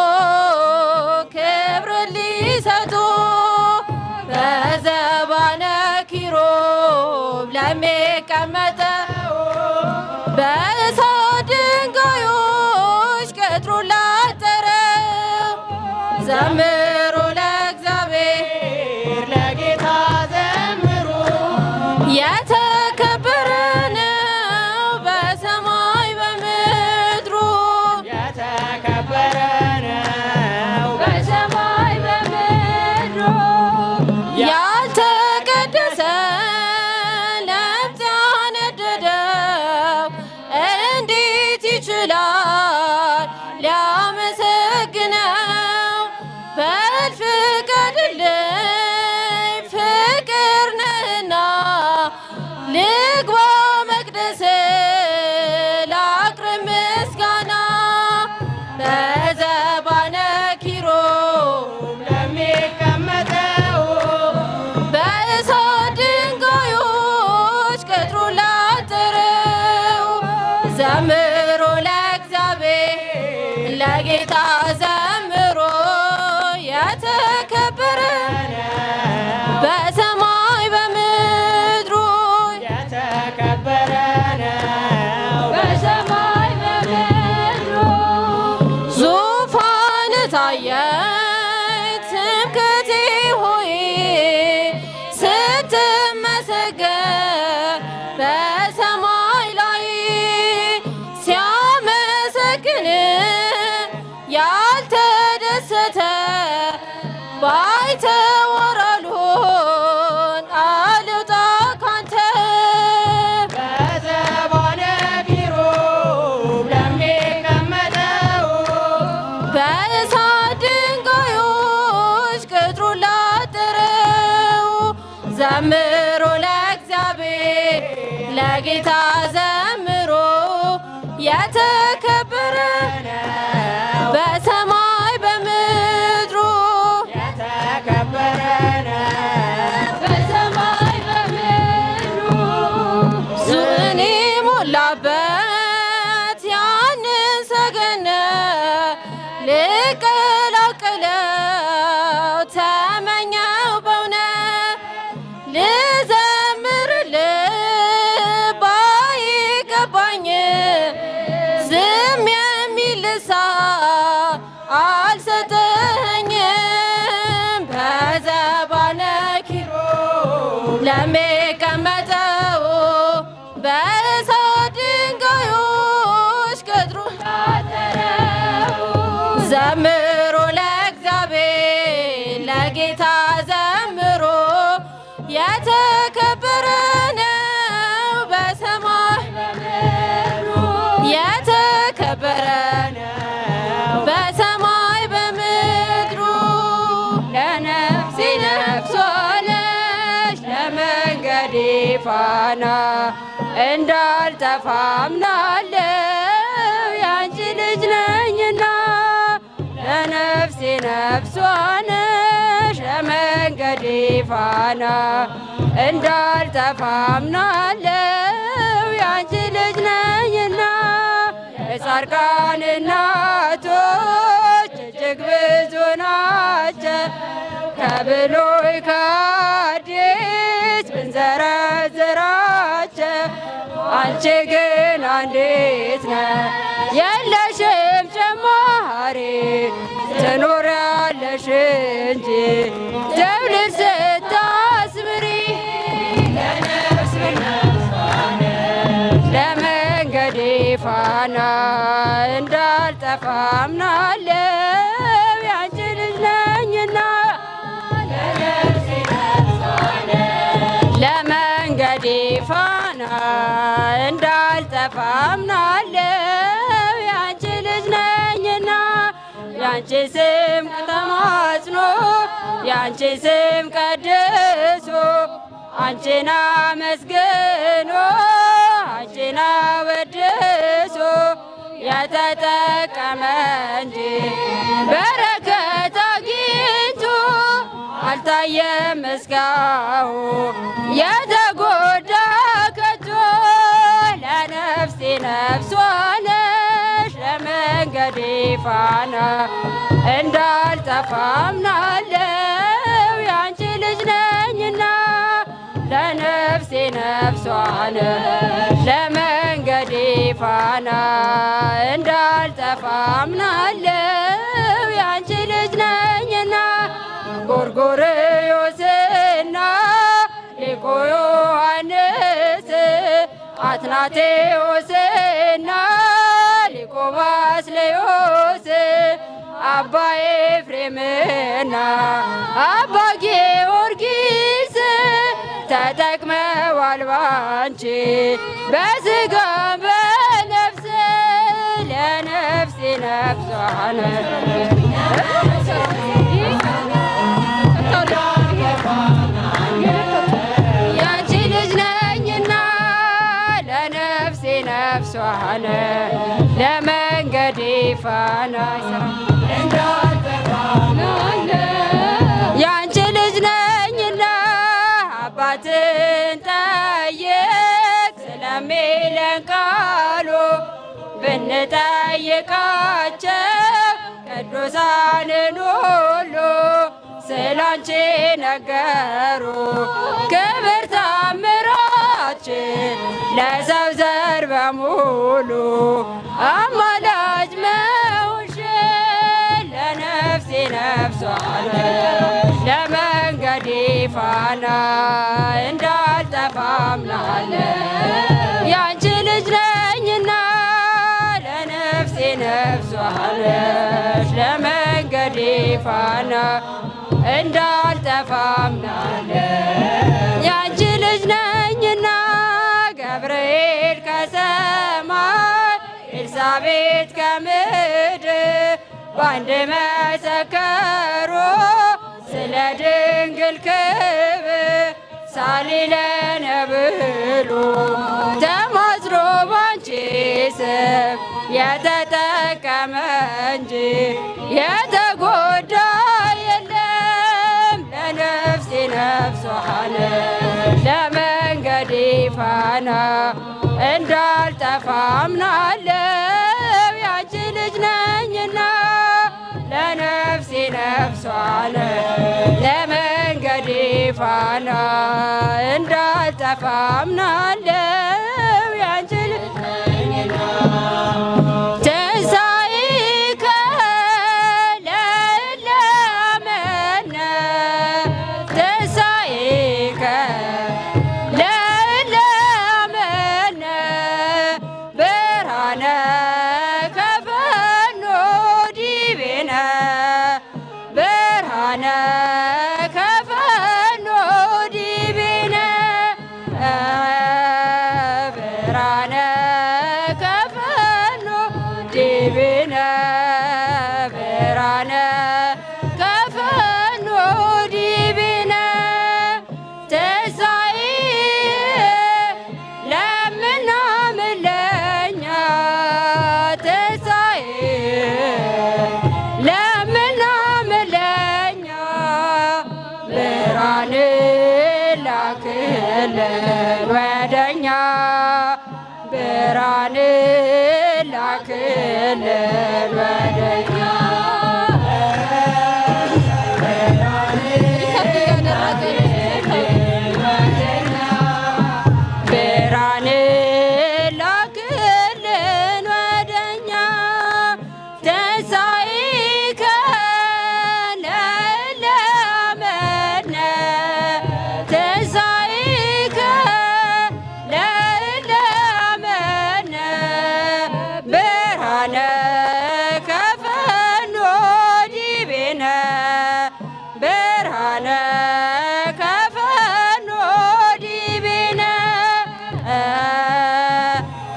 ክብር ሊሰጡ በዘባነ ኪሩብ ለሚቀመጠው በእሳት ድንጋዮች ቅጥሩን ላጠረው ዘምሮ ለእግዚአብሔር ለጌታ ዘምሩ የተከበረ ነው በሰማይ በምድሩ የተከበረ ነው በሰማይ በምድሩ ያልተቀደሰ ለምጽ ያነደደው እንዴት ይችላል ሊያመሰግነው? በል ፍቀድልኝ ፍቅር ነህና ልግባ መቅደስ ላቅርብ ምስጋና በዘባነ ኪሩብ ለሚቀመጠው በእሳት ድንጋዮች ቅጥሩን ላጠረው ዘምሮ ለእግዚአብሔር ለጌታ ዘምሮ የተከበረ በሰማይ በምድሩ የተከበረ ነው በሰማይ በምድሩ ዙፋን ታየኝ ትምክህቴ ሆይ ስትመሰገን በሰማይ ላይ ሲያመሰግን ያልተ በእሳት ድንጋዮች ቅጥሩን ላጠረው ዘምሮ ለእግዚአብሔር ለጌታ ዘምሮ የተከበረ ነው በሰማይ በምድሩ የተከበረ ነው በሰማይ በምድሩ ዙን ሞላበት ያንን ሰገነት ልቀላቅለው ተመኘው በእውነት ልዘምርልህ ባይገባኝ ዝም የሚል ልሳን አልሰጠኸኝም በዘባነ ኪሩብ ለሚቀመጠው በእሳት ድንጋዮች ቅጥሩን ላጠረው ዘምሮ ለእግዚአብሔር ለጌታ ዘምሮ የተከበረ ነው በሰማይ በምድሩ የተከበረ ነው በሰማይ በምድሩ ለነፍሴ ነፍሷ ነሽ ለመንገዴ ፋና እንዳልጠፋ አምናለሁ ያንቺ ልጅ ነኝና ለነፍሴ ነፍሷ ነሽ ለመንገዴ ፋና እንዳልጠፋ አምናለሁ ያንቺ ልጅ ነኝና የጻድቃን እናቶች እጅግ ብዙ ናቸው ከብሉይ ከአዲስ ብንዘረዝራቸው አንቺ ግን አንዲት ነሽ የለሽም ጨማሪ ትኖሪያለሽ እንጂ ደብልል ስታስምሪ ለመንገዴ ፋና እንዳልጠፋ አምናለሁ ያንቺ ልጅ ነኝና ለመንገዴ ፋና እንዳልጠፋ አምናለሁ ያንቺ ልጅ ነኝና ያንቺ ስም ተማጽኖ ያንቺ ስም ቀድሶ አንቺን አመስግኖ አንቺን አወድሶ የተጠቀመ እንጂ በረከት አግኝቶ አልታየም እስካሁን የተጎዳ ከቶ ለነፍሴ ነፍሷ ነሽ ለመንገዴ ፋና እንዳልጠፋ አምናለሁ ያንቺ ልጅ ነኝና ለነፍሴ ነፍሷ ነሽ ለመንገዴ ፋና እንዳልጠፋ አምናለሁ ያንቺ ልጅ ነኝና ጎርጎርዮስና ሊቁ ዮሐንስ አትናቴዎስና ሊቁ ባስልዮስ አባ ኤፍሬምና አባ ጊዮርጊስ ተጠቅመዋል ባንቺ በሥጋም በነፍስ ለነፍሴ ነፍሷ ነሽ ያንቺ ልጅ ነኝና ለነፍሴ ነፍሷ ነሽ ለመንገዴ ፋና ያንቺ ልጅ ነኝና አባትን ጠይቅ ስለሚለን ቃሉ ብንጠይቃቸው ቅዱሳንን ሁሉ ስላንቺ ነገሩ ክብር ታምራችን ለሰው ዘር በሙሉ አማላጅ መሆንሽን ለነፍሴ ነፍሷ ነሽ ለመንገዴ ፋና እንዳልጠፋ አምናለሁ ያንቺ ልጅ ነኝና ለነፍሴ ነፍሷ ነሽ ለመንገዴ ፋና እንዳልጠፋ አምናለሁ ያንቺ ልጅ ነኝና ከሰማይ ኤልሳቤጥ ከምድር በአንድ መሰከሩ ስለ ድንግል ክብር ሳሊለነ ብሎ ተማጽኖ ባንቺ ስም የተጠቀመ እንጂ የተጎዳ የለም። ለነፍሴ ነፍሷን ለመንገዴ ፋና እንዳልጠፋ አምናለው ያንቺ ልጅ ነኝና ለነፍሴ ነፍሷን ለመንገዴ ፋና እንዳልጠፋ አምናለው ያንቺ ልጅ ነኝና ትንሣኤከ ለእለ አመነ ትንሣኤከ ለእለ አመነ ብርሃነ ከፈኖ ዲቤነ ብርሃነ ከፈኖ ዲቤነ ብርሃነ ከፈኖ ዲቤነ ብርሃነ ከፈኖ ዲቤነ ትንሣኤ ለምናምን ለእኛ ትንሣኤ ለምናምን ለእኛ ብርሃን ላክልን ወደኛ ብርሃን ላክልን ወደኛ ብርሃን ላክልን ወደኛ ትንሣኤከ ለእለ አመነ ትንሣኤከ ለእለ አመነ ብርሃነ ከፈኖ ዲቤነ ብርሃነ ከፈኖ ዲቤነ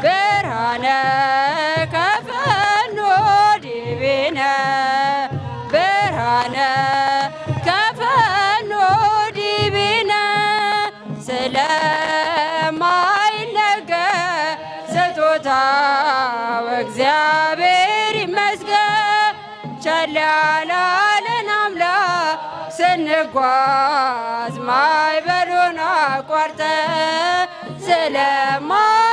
ብርሃነ ከፈኖ ዲቤነ ብርሃነ ከፈኖ ዲቤነ ስለማይነገር ስጦታው እግዚአብሔር ይመስገን ቸል ያላለን አምላክ ስንጓዝ ማዕበሉን አቋርጠን ስለማይነገር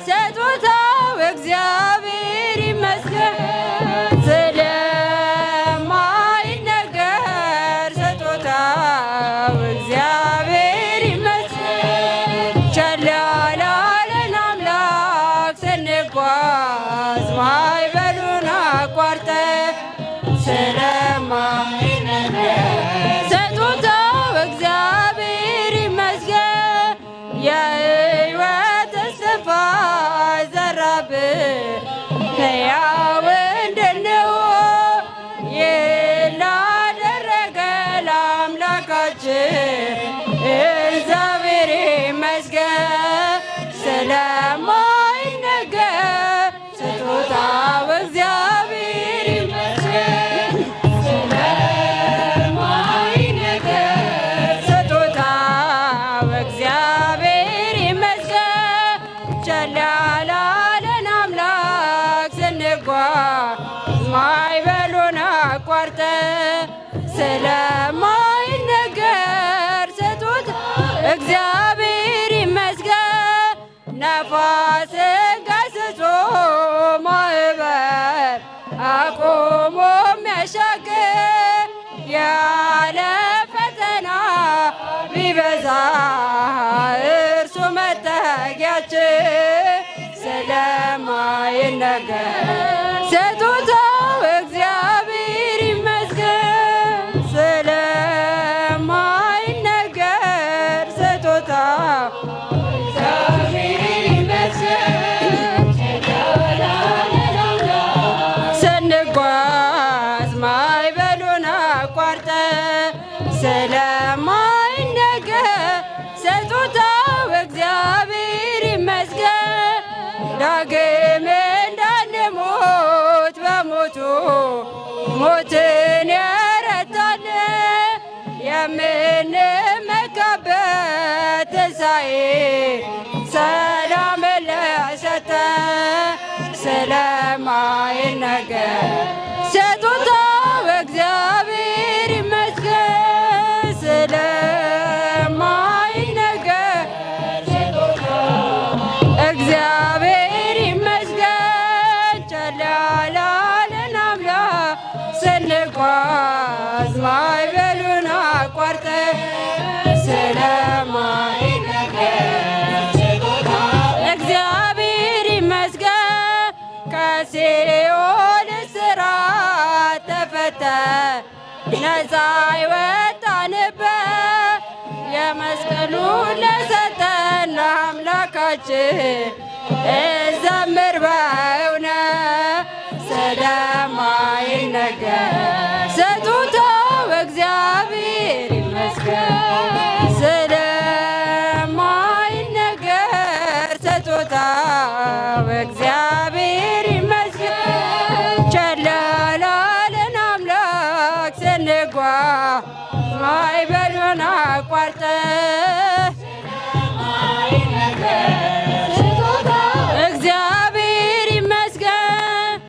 ስጦታው እግዚአብሔር ይመስገን ስለማይነገር ስጦታው እግዚአብሔር ይመስገን ቸል ያላለን አምላክ ስንጓዝ ማዕበሉን አቋርጠን ስለማይነገር ስጦታው እግዚአብሔር ይመስገን የሕይወት እስትንፋስ ዘራብን ሕያው እንድንሆን ይህን ላደረገ ለአምላካችን እግዚአብሔር ይመስገን ስለማይነገር ስጦታው እግዚአብሔር ይመስገን ስለማይነገር ስጦታው እግዚአብሔር ይመስገን ቸል ያላለን አምላክ ስንጓዝ ማዕበሉን አቋርጠን ስለማይነገር ስጦታው እግዚአብሔር ይመስገን ነፋስን ገስጾ ማዕበል አቁሞ የሚያሻግር ያለ ፈተና ቢበዛ እርሱ መጠጊያችን ስለማይነገር ስጦታው እግዚአብሔር ይመስገን ስለማይነገር ስጦታው እግዚአብሔር ይመስገን ስንጓዝ ማዕበሉን አቋርጠን ሞትን የረታን የምንመካበት ትንሣኤ ሰላም ለሰጠ ስለማይነገር ስጦታው እግዚአብሔር ይመስገን። ስለማይነገር እግዚአብሔር ይመስገን። ቸል ያላለን አምላክ ስንጓዝ ማዕበሉን አቋርጠን እግዚአብሔር ይመስገን። ከሲኦል እስራት ተፈተን ነፃ የወጣንበት የመስቀሉን ለሰጠን ለአምላካችን እንዘምር በእውነት ስለማይነገር ስጦታው እግዚአብሔር ይመስገን። ስለማይነገር ስጦታው እግዚአብሔር ይመስገን። ቸል ያላለን አምላክ ስንጓዝ ማዕበሉን አቋርጠን እግዚአብሔር ይመስገን።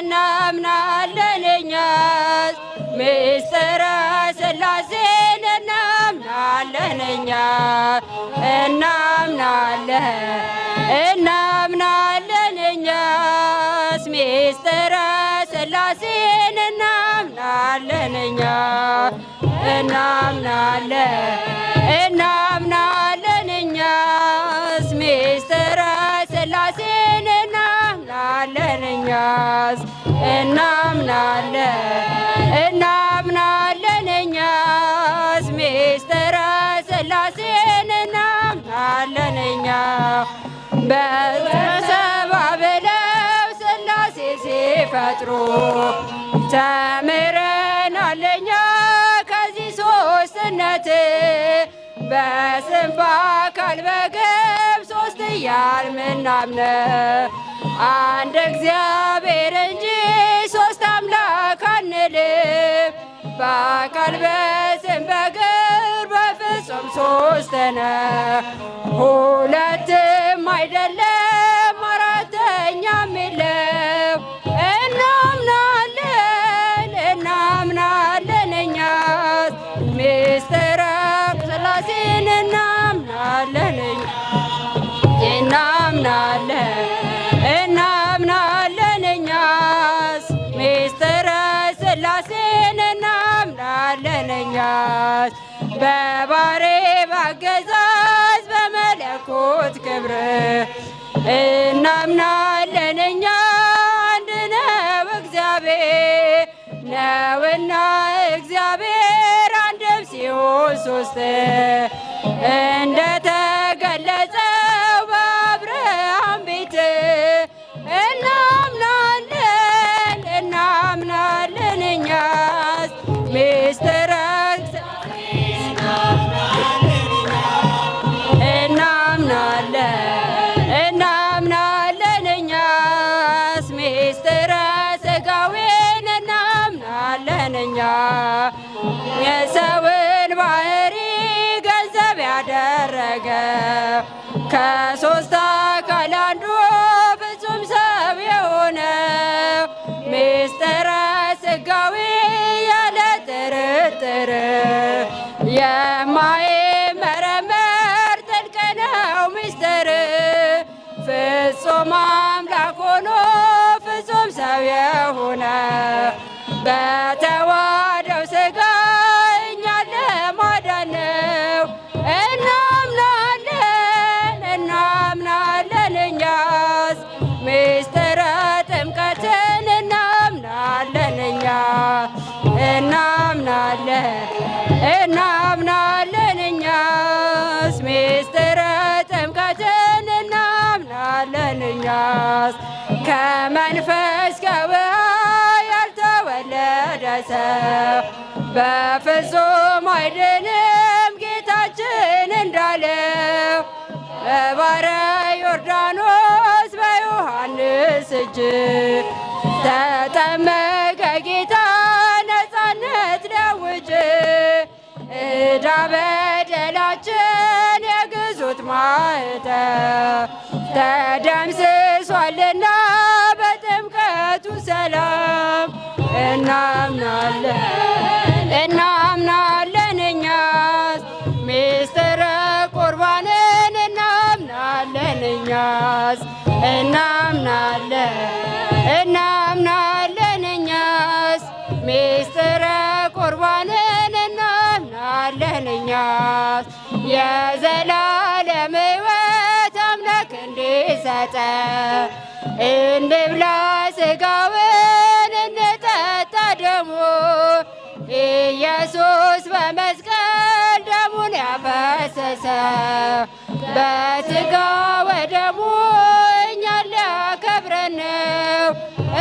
እናምናለን እኛስ ምስጢረ ሥላሴን እናምናለን እኛስ እናምናለን እኛስ ምስጢረ ሥላሴን እናምናለን እኛስ እናምናለን እኛስ ምስጢረ ሥላሴን እናምናለን እኛስ እናምናለን እኛስ ምስጢረ ሥላሴን እናምናለን እኛስ በተሰባብለው ሥላሴ ሲፈጥሩ ተምረናል እኛ ከዚህ ሦስትነት በስም በአካል በግብ ሦስት እያልን ምናምነው አንድ እግዚአብሔር እንጂ ሦስት አምላክ አንልም። በአካል በስም በግብር በፍጹም ሦስት ነን። ሁለትም አይደለም አራተኛም የለም። እናምናለን እኛስ ምስጢረ ሥላሴን እናምናለን እኛስ ምስጢረ ሥላሴን እናምናለን እኛስ በባሕርይ አገዛዝ በመለኮት ክብር እናምናለን እኛ አንድ ነው እግዚአብሔር ነውና እግዚአብሔር አንድም ሲሆን ሦስት እንደተገለጸው በአብርሃም ቤት እናምናለን እኛስ ምስጢረ እናምናለን እኛስ ምስጢረ ሥጋዌን እናምናለን እኛ የሰውን ባሕርይ ገንዘብ ያደረገ ከሦስት አካል አንዱ ፍጹም ሰው የሆነው ምስጢረ ሥጋዌ ያለ ጥርጥር የማይመረመር ጥልቅ ነው ምስጢር ፍጹም አምላክ ሆኖ ፍጹም ሰው የሆነ በተዋህደው ሥጋ እኛን ለማዳን ነው። እናምናለን እኛስ ምስጢረ ጥምቀትን እናምናለን እኛስ እናምናለን እኛስ ምስጢረ ጥምቀትን እናምናለን እኛስ ከመንፈስ ከውሃ ያልተወለደ ሰው በፍጹም አይድንም ጌታችን እንዳለው በባሕረ ዮርዳኖስ በዮሐንስ እጅ ተጠመቀ ጌታ ነፃነት ሊያውጅ ዕዳ በደላችን የግዞት ማኅተም ተደምስሷልና በጥምቀቱ ሰላም እናምናለን እኛስ ምስጢረ ቁርባንን እናምናለን እኛስ እናምናለን እኛስ ምስጢረ ቁርባንን እናምናለን እኛስ የዘላለም ሕይወት አምላክ እንዲሰጠን እንብላ ሥጋውን እንጠጣ ደሙን ኢየሱስ በመስቀል ደሙን ያፈሰሰ በሥጋ ወደሙ እኛን ሊያከብረን ነው።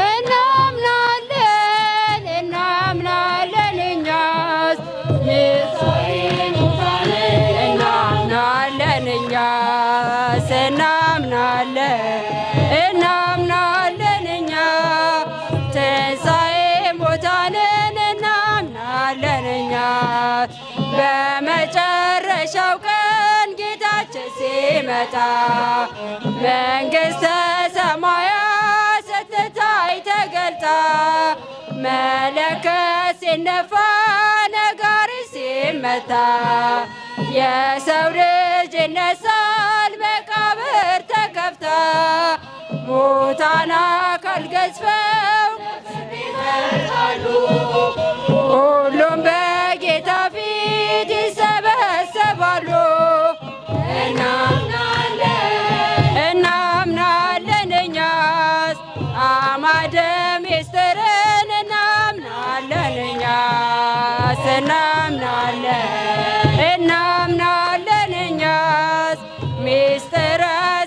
እናምናለን እኛስ እናምናለን እኛስ እናምናለን እኛ ትንሣኤ ሙታንን እናምናለን እኛ በመጨረሻው ቀን ጌታችን ሲመጣ መንግሥተ ሰማያት ስትታይ ተገልጣ መለከት ሲነፋ ነጋሪት ሲመታ የሰው ልጅ ይነሳል መቃብር ተከፍታ ሙታን አካል ገዝፈው ሁሉም በጌታ ፊት ይሰበሰባሉ። እናምናለን እኛስ አዕማደ ምስጢርን እናምናለን እኛስ እናምናለን እኛስ ምስጢረ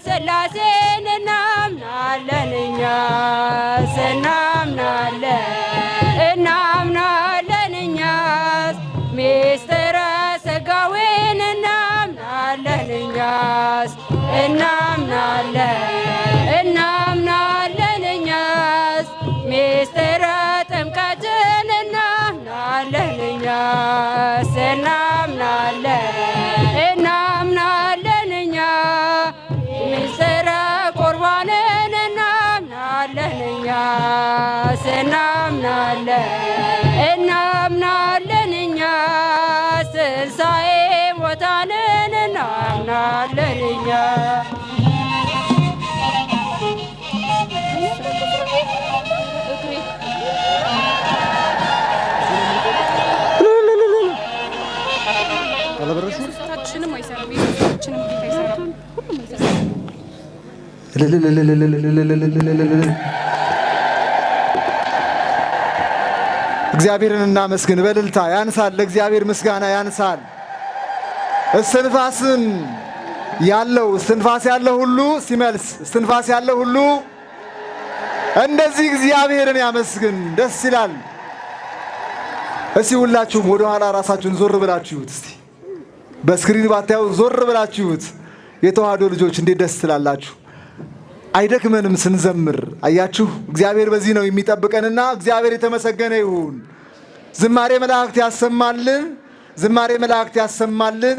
ሥላሴን እናምናለን እኛስ እናምናለን እኛስ ምስጢረ ሥጋዌን እናምናለን እኛስ እናምናለን እኛስ ምስጢረ ጥምቀትን እናምናለን እኛስ እናምናለን እኛ ምስጢረ ቁርባንን እናምናለን እኛስ እናምናለን እኛስ ትንሣኤ ሙታንን እናምናለን እኛ እግዚአብሔርን እናመስግን። በእልልታ ያንሳል፣ ለእግዚአብሔር ምስጋና ያንሳል። እስትንፋስ ያለው ሁሉ ሲመልስ፣ እስትንፋስ ያለው ሁሉ እንደዚህ እግዚአብሔርን ያመስግን። ደስ ይላል። እስቲ ሁላችሁም ወደ ኋላ ራሳችሁን ዞር ብላችሁት፣ እስቲ በስክሪን ባታዩ ዞር ብላችሁት፣ የተዋህዶ ልጆች እንዴት ደስ ትላላችሁ! አይደክመንም ስንዘምር። አያችሁ፣ እግዚአብሔር በዚህ ነው የሚጠብቀንና እግዚአብሔር የተመሰገነ ይሁን። ዝማሬ መላእክት ያሰማልን፣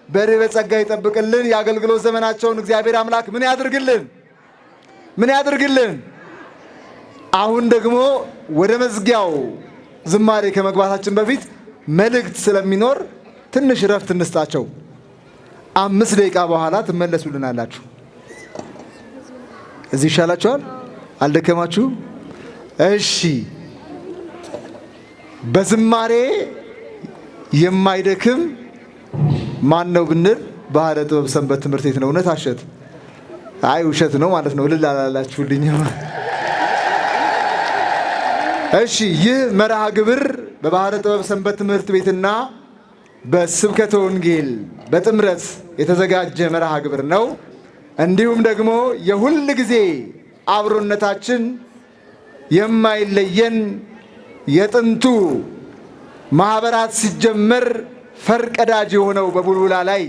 በርኅበ ጸጋ ይጠብቅልን። የአገልግሎት ዘመናቸውን እግዚአብሔር አምላክ ምን ያድርግልን። አሁን ደግሞ ወደ መዝጊያው ዝማሬ ከመግባታችን በፊት መልእክት ስለሚኖር ትንሽ ረፍት እንስጣቸው። 5 ደቂቃ በኋላ ትመለሱልናላችሁ። እዚህ ይሻላችኋል? አልደከማችሁ? እሺ። በዝማሬ የማይደክም ማን ነው ብንል ባህረ ጥበብ ሰንበት ትምህርት ቤት ነው። እውነት አሸት? አይ ውሸት ነው ማለት ነው። እልል አላላችሁልኝ? እሺ። ይህ መርሃ ግብር በባህረ ጥበብ ሰንበት ትምህርት ቤትና በስብከተ ወንጌል በጥምረት የተዘጋጀ መርሃ ግብር ነው። እንዲሁም ደግሞ የሁል ጊዜ አብሮነታችን የማይለየን የጥንቱ ማህበራት ሲጀመር ፈርቀዳጅ የሆነው በቡልቡላ ላይ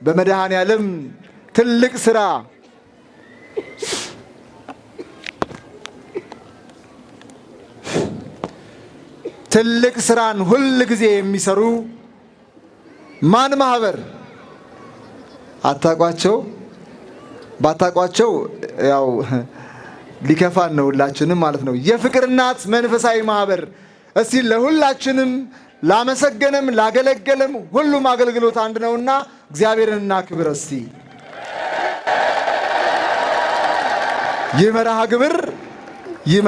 በመድኃኔ ዓለም ትልቅ ስራ ትልቅ ስራን ሁል ጊዜ የሚሰሩ ማን ማህበር አታቋቸው? ባታቋቸው ያው ሊከፋን ነው ሁላችንም ማለት ነው። የፍቅር እናት መንፈሳዊ ማህበር እስቲ ለሁላችንም ላመሰገነም ላገለገለም ሁሉም አገልግሎት አንድ ነውና እግዚአብሔርን እናክብር። እስቲ ይህ መርሃ ግብር ይህ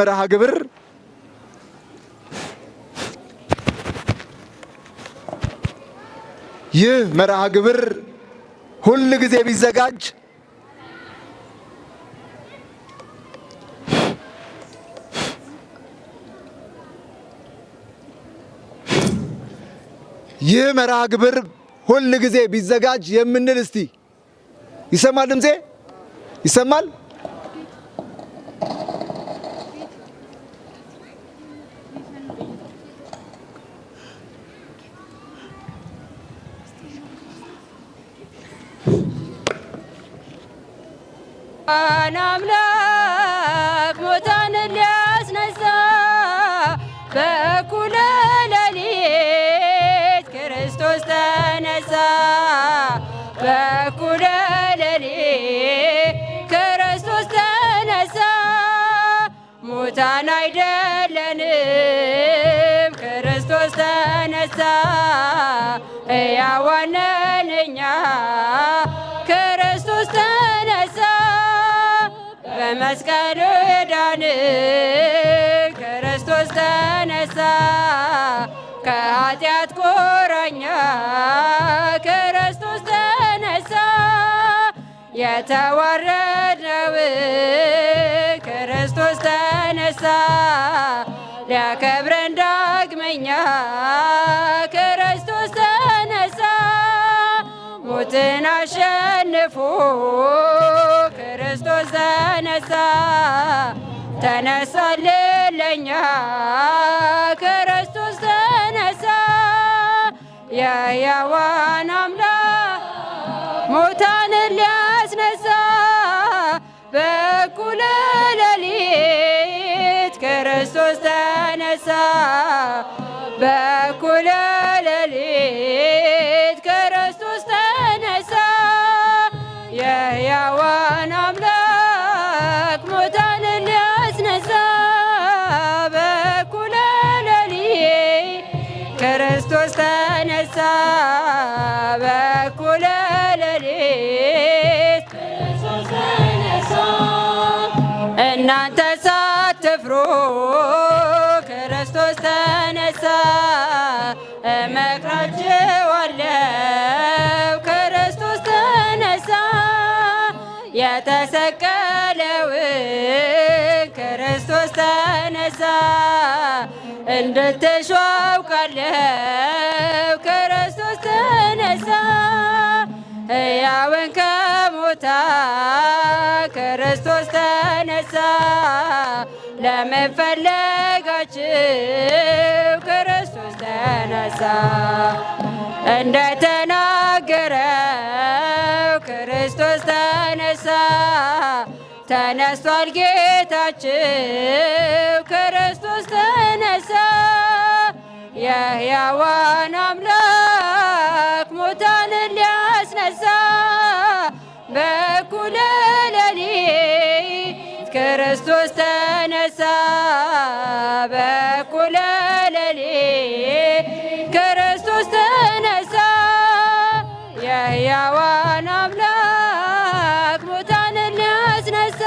መርሃ ግብር ሁል ጊዜ ቢዘጋጅ ይህ መርሃ ግብር ሁል ጊዜ ቢዘጋጅ የምንል እስቲ ይሰማል? ድምጼ ይሰማል? አምላክ ሞታንን ሊያስነሳ በእኩለ ሌሊት ክርስቶስ ተነሳ። በእኩለ ሌሊት ክርስቶስ ተነሳ። ሙታን አይደለንም ክርስቶስ ተነሳ። ሕያዋን ነን እኛ ክርስቶስ ተነሳ። በመስቀሉ ዳንን ክርስቶስ ተነሳ። ከኃጢአት ቁራኛ ክርስቶስ ተነሳ። የተዋረድነውን ክርስቶስ ተነሳ። ሊያከብረን ዳግመኛ ክርስቶስ ተነሳ። ሞትን አሸንፎ ክርስቶስ ተነሳ። ተነሳልን ለኛ ክርስቶስ ተነሳ። የሕያዋን አምላክ ሙታንን ሊያስነሳ በእኩለ ሌሊት ክርስቶስ ተነሳ። በእኩለ ሌሊት ክርስቶስ ተነሳ። የሕያዋን አምላክ ሙታንን ሊያስነሳ በእኩለ ሌሊት ክርስቶስ ተነሳ። በእኩለ ሌሊት ክርስቶስ ተነሳ። እናንተ ሳትፍሩ ክርስቶስ ተነሳ። እመክራችኋለሁ ክርስቶስ ተነሳ። የተሰቀለውን ክርስቶስ ተነሳ። እንድትሹ አውቃለሁ ክርስቶስ ተነሳ። ሕያውን ከሙታን ክርስቶስ ተነሳ። ለምን ፈለጋችሁ ክርስቶስ ተነሳ። እንደተናገረው ክርስቶስ ተነሳ። ተነስቷል ጌታችን ክርስቶስ ተነሳ። የሕያዋን አምላክ ሙታንን ሊያስነሳ በእኩለ ሌሊት ክርስቶስ ተነሳ። በእኩለ ሌሊት ክርስቶስ ተነሳ። የሕያዋን አምላክ ሙታንን ሊያስነሳ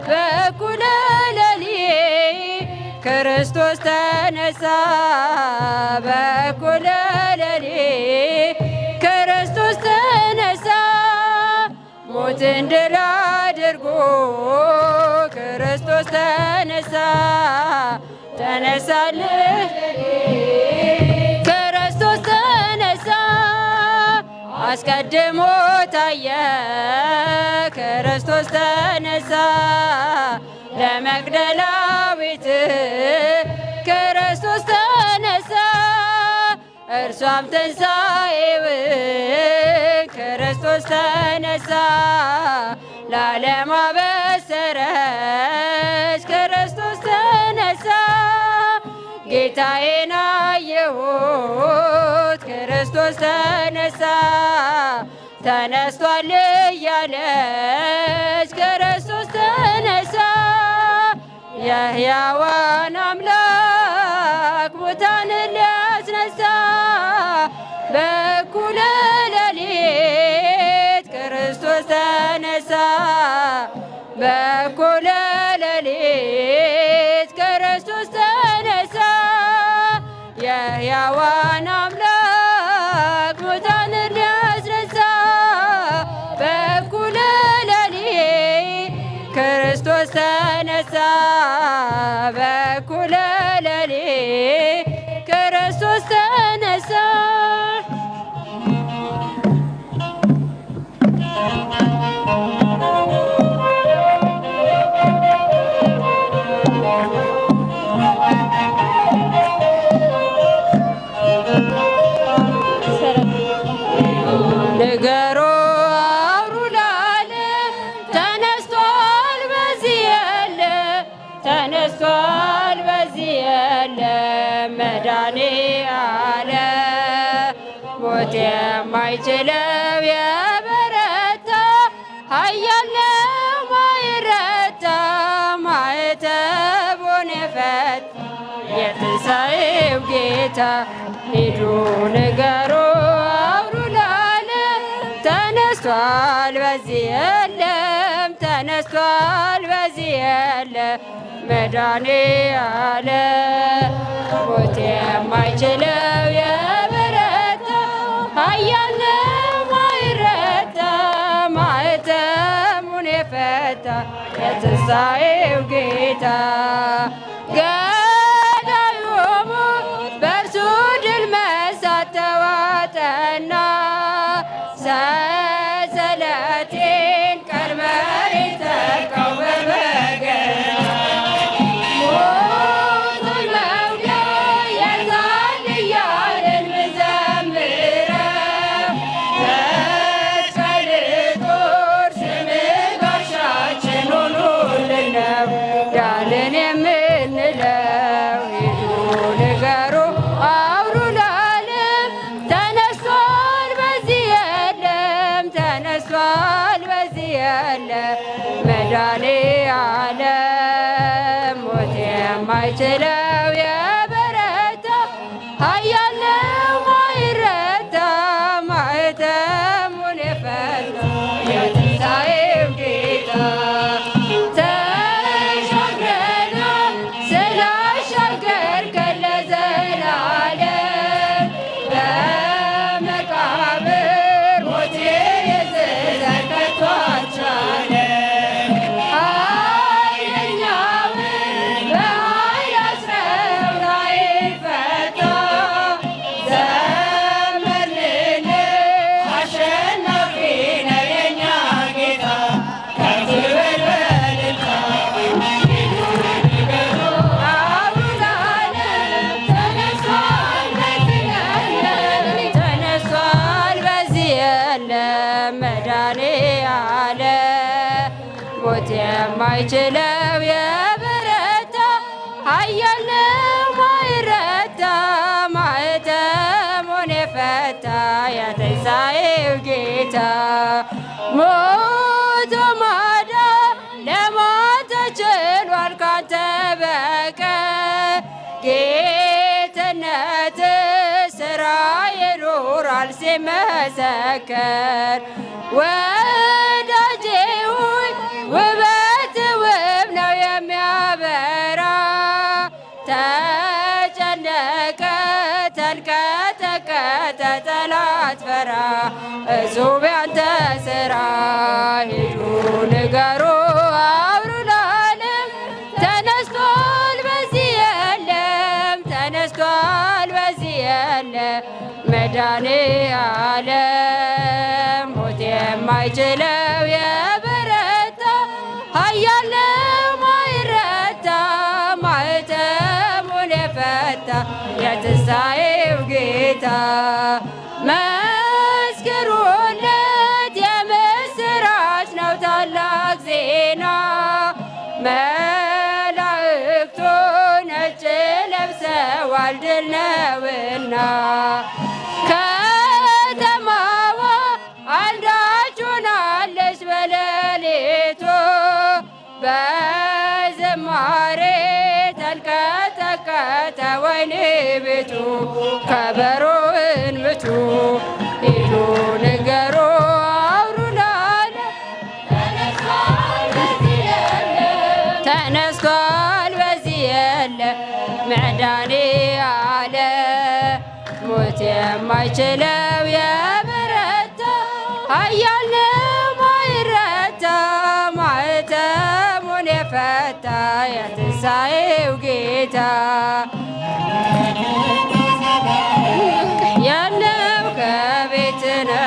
በእኩለ ሌሊት ክርስቶስ ተነሳ። በእኩለ ሌሊት ክርስቶስ ተነሳ። ሞትን ድል አድርጎ ክርስቶስ ተነሳ። ተነሳልን ክርስቶስ ተነሳ። አስቀድሞ ታየ ክርስቶስ ተነሳ። ለመግደላዊት ክርስቶስ ተነሳ። በእርሷም ትንሣኤውን ክርስቶስ ተነሳ። ለዓለም አበሰረች ክርስቶስ ተነሳ። ጌታዬን አየሁት ክርስቶስ ተነሳ። ተነስቷል እያለች ክርስቶስ ተነሳ። የሕያዋን አምላክ ሙታንን ሊያስነሳ በእኩለ ሌሊት ክርስቶስ ተነሳ። በእኩለ ሌሊት ክርስቶስ ተነሳ። የሕያዋን አምላክ ሙታንን ሊያስነሳ በእኩለ ሌሊት ክርስቶስ ተነሳ። በእኩለ ሌሊት ክርስቶስ ተነሳ። ንገሮ አውሩ ለዓለም ተነስቷል በዚህ የለ ተነስቷል በዚህ የለ መድኃኔዓለም ሞት የማይችለው የበረታ ኃያል ነው ማይረታ ማዕተቡን የፈታ የትንሣኤው ጌታ ሂዱ ንገሩ አውሩ ለዓለም ተነስቷል በዚህ የለም ተነስቷል በዚህ የለም መድኃኔዓለም ሞት የማይችለው የበረታ ኃያል ነው ማይረታ ማዕተሙን የፈታ የትንሣኤው ጌታ ገዳዩ ሞት በእርሱ ድል መንሳት ተዋጠና ሰንሰለቴን ቀንበሬ ተካው በበገና ሞቱን መውጊያው የታል እያልን ምንዘምረው መስቀል ጦር ስምህ ጋሻችን ሆኖልን ነው ዳንን የምንለው። ሂዱ ንገሩ አውሩ ለዓለም ተነስቷል በዚህ የለም ተነስቷል በዚህ የለም መድኃኔዓለም ሞት የማይችለው የበረታ ኃያል ነው ማይረታ ማዕተሙን የፈታ የትንሣኤው ጌታ ተሻግረናል ስላሻገርከን ለዘላለም በመቃብር ሞቴ የዘዘን ከቶ አልቻለም። ኃይለኛውን በኃይል አስረው ላይፈታ ዘመርንልህ አሸናፊ ነው የእኛ ጌታ ከፍ በል በእልልታ። አውሩ ለዓለም ተነስቷል በዚህ የለም ተነስቷል በዚህ የለም መድኃኔዓለም ሞት የማይችለው የበረታ ኃያል ነው ማይረታ ማዕተሙን የፈታ የትንሣኤው ጌታ ሞቶ ማዳን ለሞት ተችሏል ካንተ በቀር ጌትነት ሥራ ይኖራል ሲመሰከር ወዳጄ ሆይ ውበት ውብ ነው የሚያበራ ተጨነቀ ተንቀጠቀጠ ጠላት ፈራ እጹብ ያንተ ሥራ ሂዱ ንገሩ አውሩ ለዓለም ተነስቷል በዚህ የለም ተነስቷል በዚህ የለም መድኃኔዓለም ሞት የማይችለው የበረታ ኃያል ነው ማይረታ ማዕተሙን የፈታ የትንሣኤው ጌታ መስክሩለት የምስራች ነው ታላቅ ዜና መላእክቱ ነጭ ለብሰዋል ድል ነውና ከተማዋ አንዳች ሆናለች በሌሊቱ በዝማሬ ተንቀጠቀጠ ወይን ቤቱ ከበሮን ምቱ ሂዱ ንገሩ አውሩ ለዓለም ተነስቷል በዚህ የለም መድኃኔዓለም ሞት የማይችለው የበረታ ኃያል ነው ማይረታ ማኅተሙን የፈታ የትንሣኤው ጌታ ያለው ከቤት ነው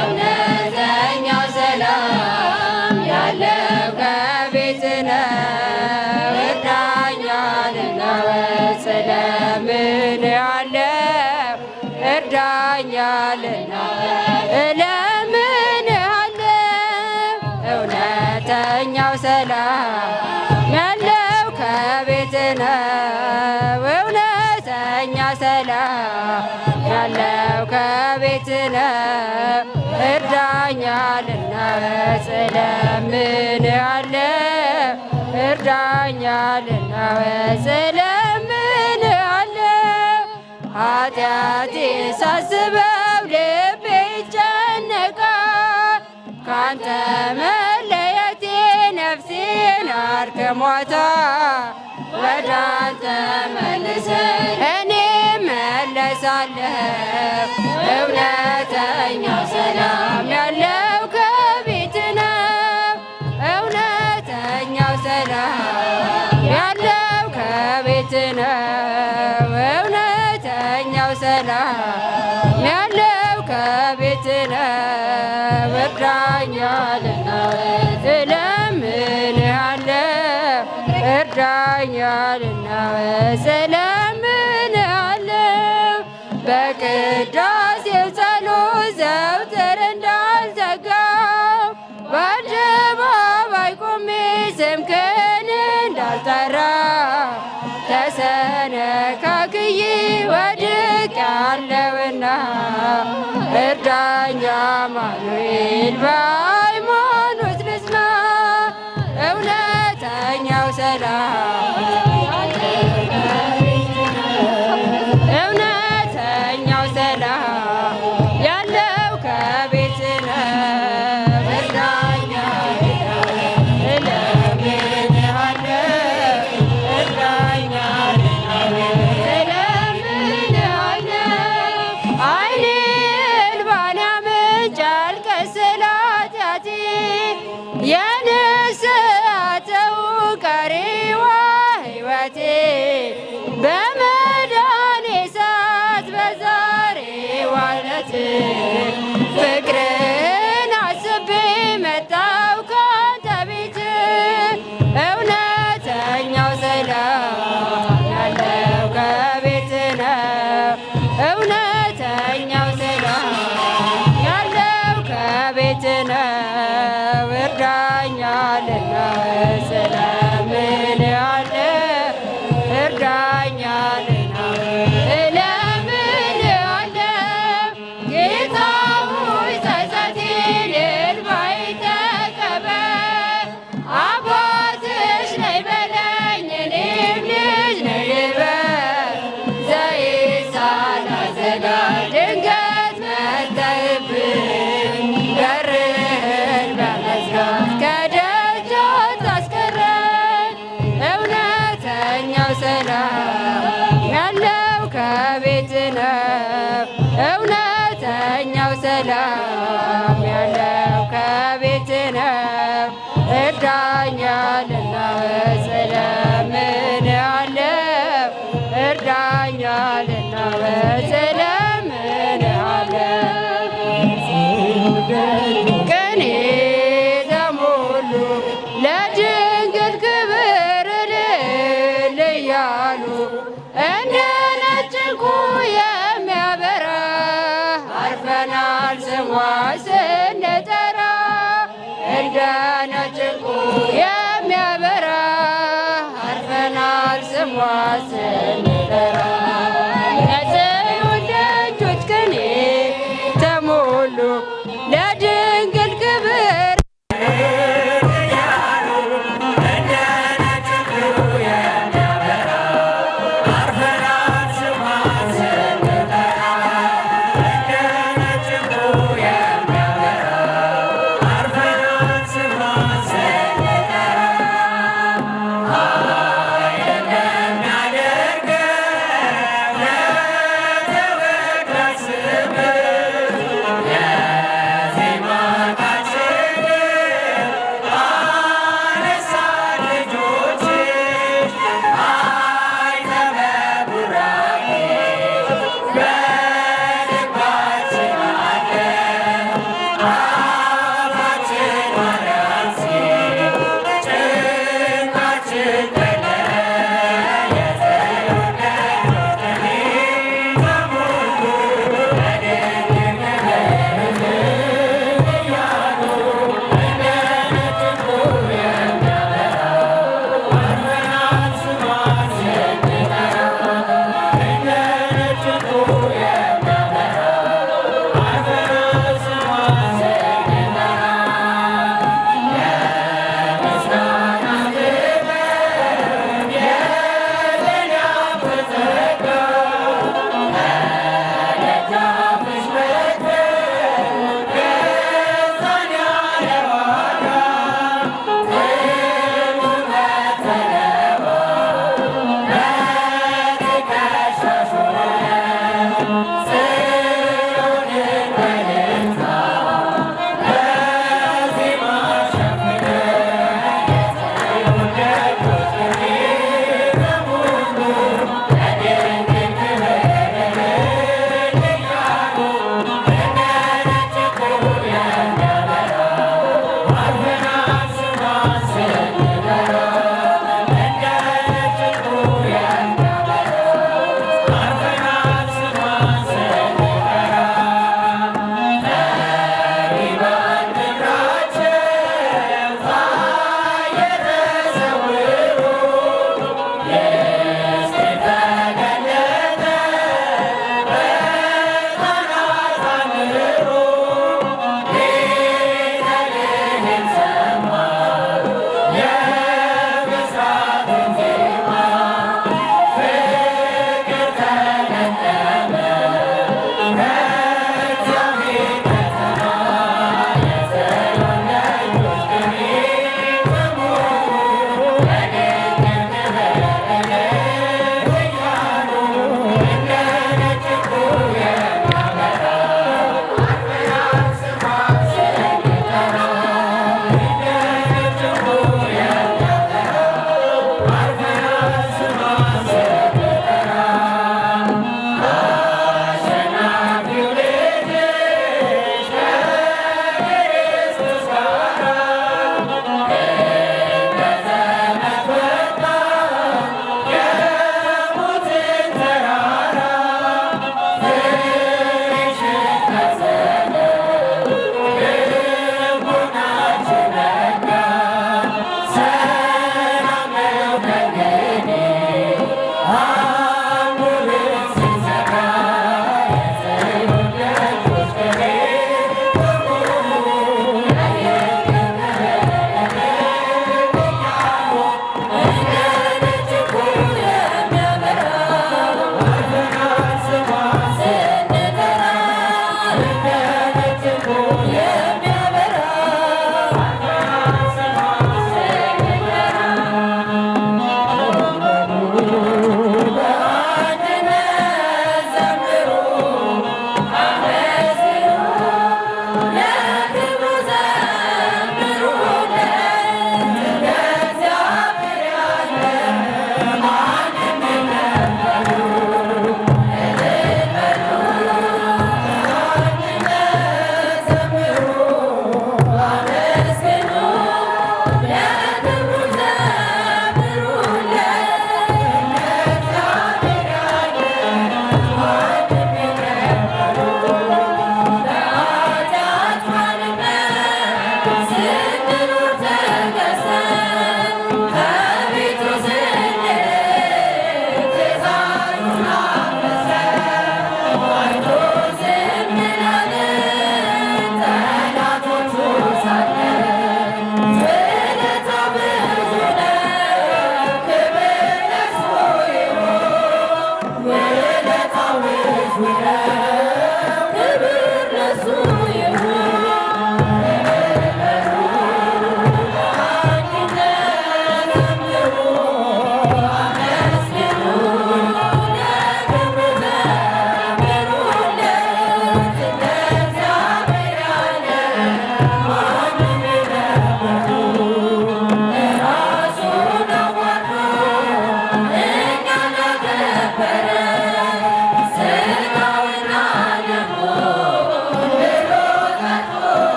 እውነተኛው ሰላም ያለው ከቤት ነው እርዳኛልና ስለምን ያለው እርዳኛልና ለምን ያለው እውነተኛው ሰላም ያለው ከቤት ነው እውነተኛ ሰላም ያለው ከቤት ነው እርዳኛልና ስለምን ያለው እርዳኛልና ስለምን ያለው ኃጢአቴ ሳስበው ልቤ ይጨነቃል ካንተ መለየቴ ነፍሴን አድክሟታል ወደ አንተ መልሰኝ እኔ መለሳለሁ እውነተኛው ሰላም ያለው ከቤት ነው እውነተኛው ሰላም ያለው ከቤት ነው እውነተኛው ሰላም ያለው ከቤት ነው እርዳኛልና እለምንሃለሁ እርዳኛልና እለምንሃለሁ በቅዳሴው ጸሎት ዘወትር እንዳልዘጋው በአደባባይ ቆሜ ስምህን እንዳልጠራ ተሰነካክዬ ወድቄአለሁና እርዳኝ አማኑኤል በሃይማኖት ልጽና እውነተኛው ሰላም እውነተኛው ሰላም ያለው ከቤት ነው እርዳኝ እለምንሃለሁ እርዳኝ እለምንሃለሁ ዓይኔ እንባን ያምጫል ከስለ ኃጢአቴ የንስሐ ቀሪዋ ሕይወቴ በመዳኔ ሰዓት በዛሬዋ ዕለት ፍቅርን አስቤ መጣሁ ካንተ ቤት እውነተኛው ሰላም ያለው ከቤት ነው እውነተኛው ሰላም ያለው ከቤት ነው እርዳኛልና እለምንሃለሁ እርዳኛልና እለምንሃለሁ ጌታ ሆይ ጸጸቴን እንባዬን ተቀበል አባትሽ ነኝ በለኝ እኔም ልጅ ነኝ ልበል ዘይት ሳላዘጋ ድንገት መጥተህብኝ በርህን በመዝጋት ከደጅ አታስቀረኝ እውነተኛው ሰላም ያለው ከቤት ነው እውነተኛው ሰላም ያለው ከቤት ነው እርዳኛልና እለምንሃለሁ እርዳኛልና እለምንሃለሁ ቅኔ ዘሞሉ ለድንግል ክብር እልል እያሉ እንደ ነጭ ዕንቁ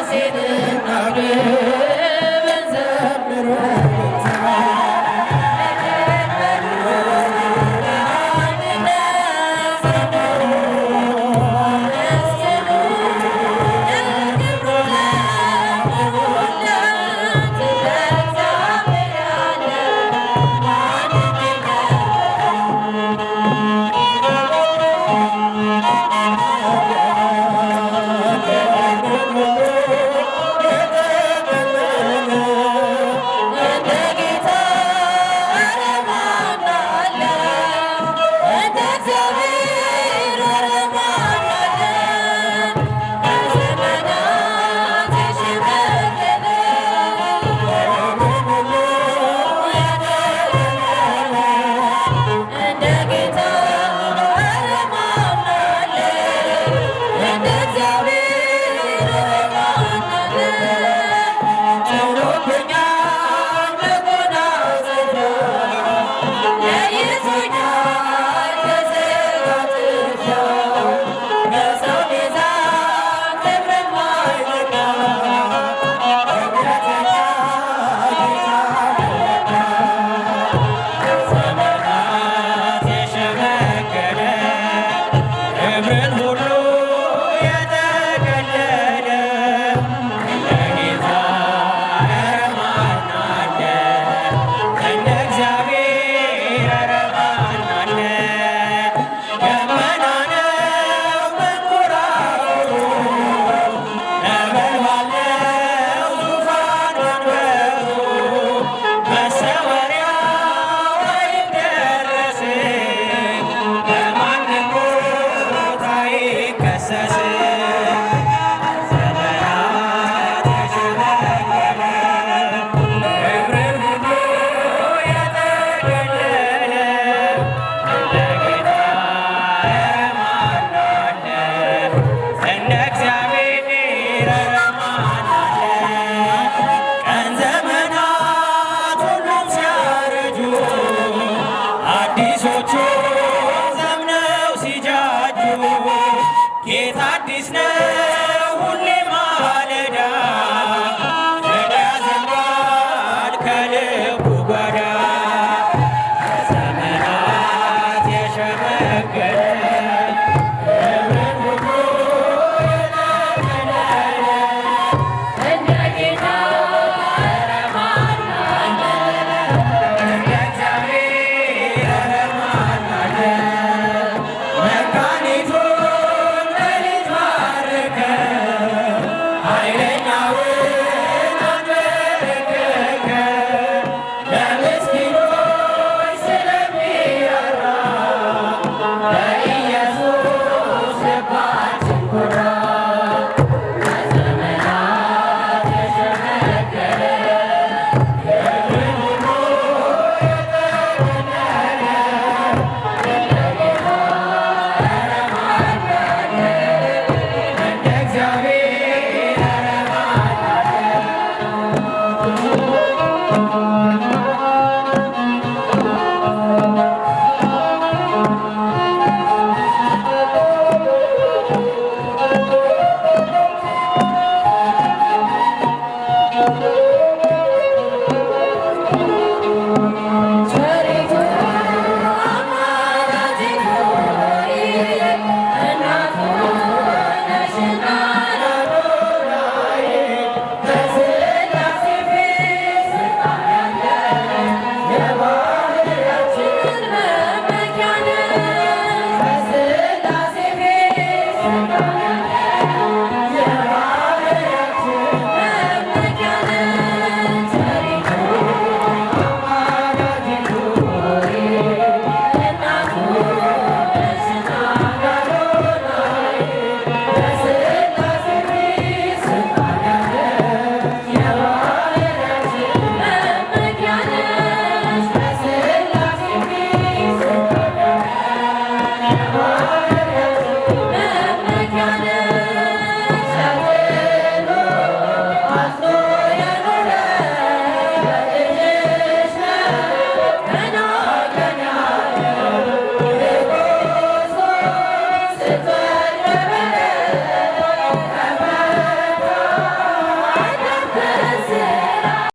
Say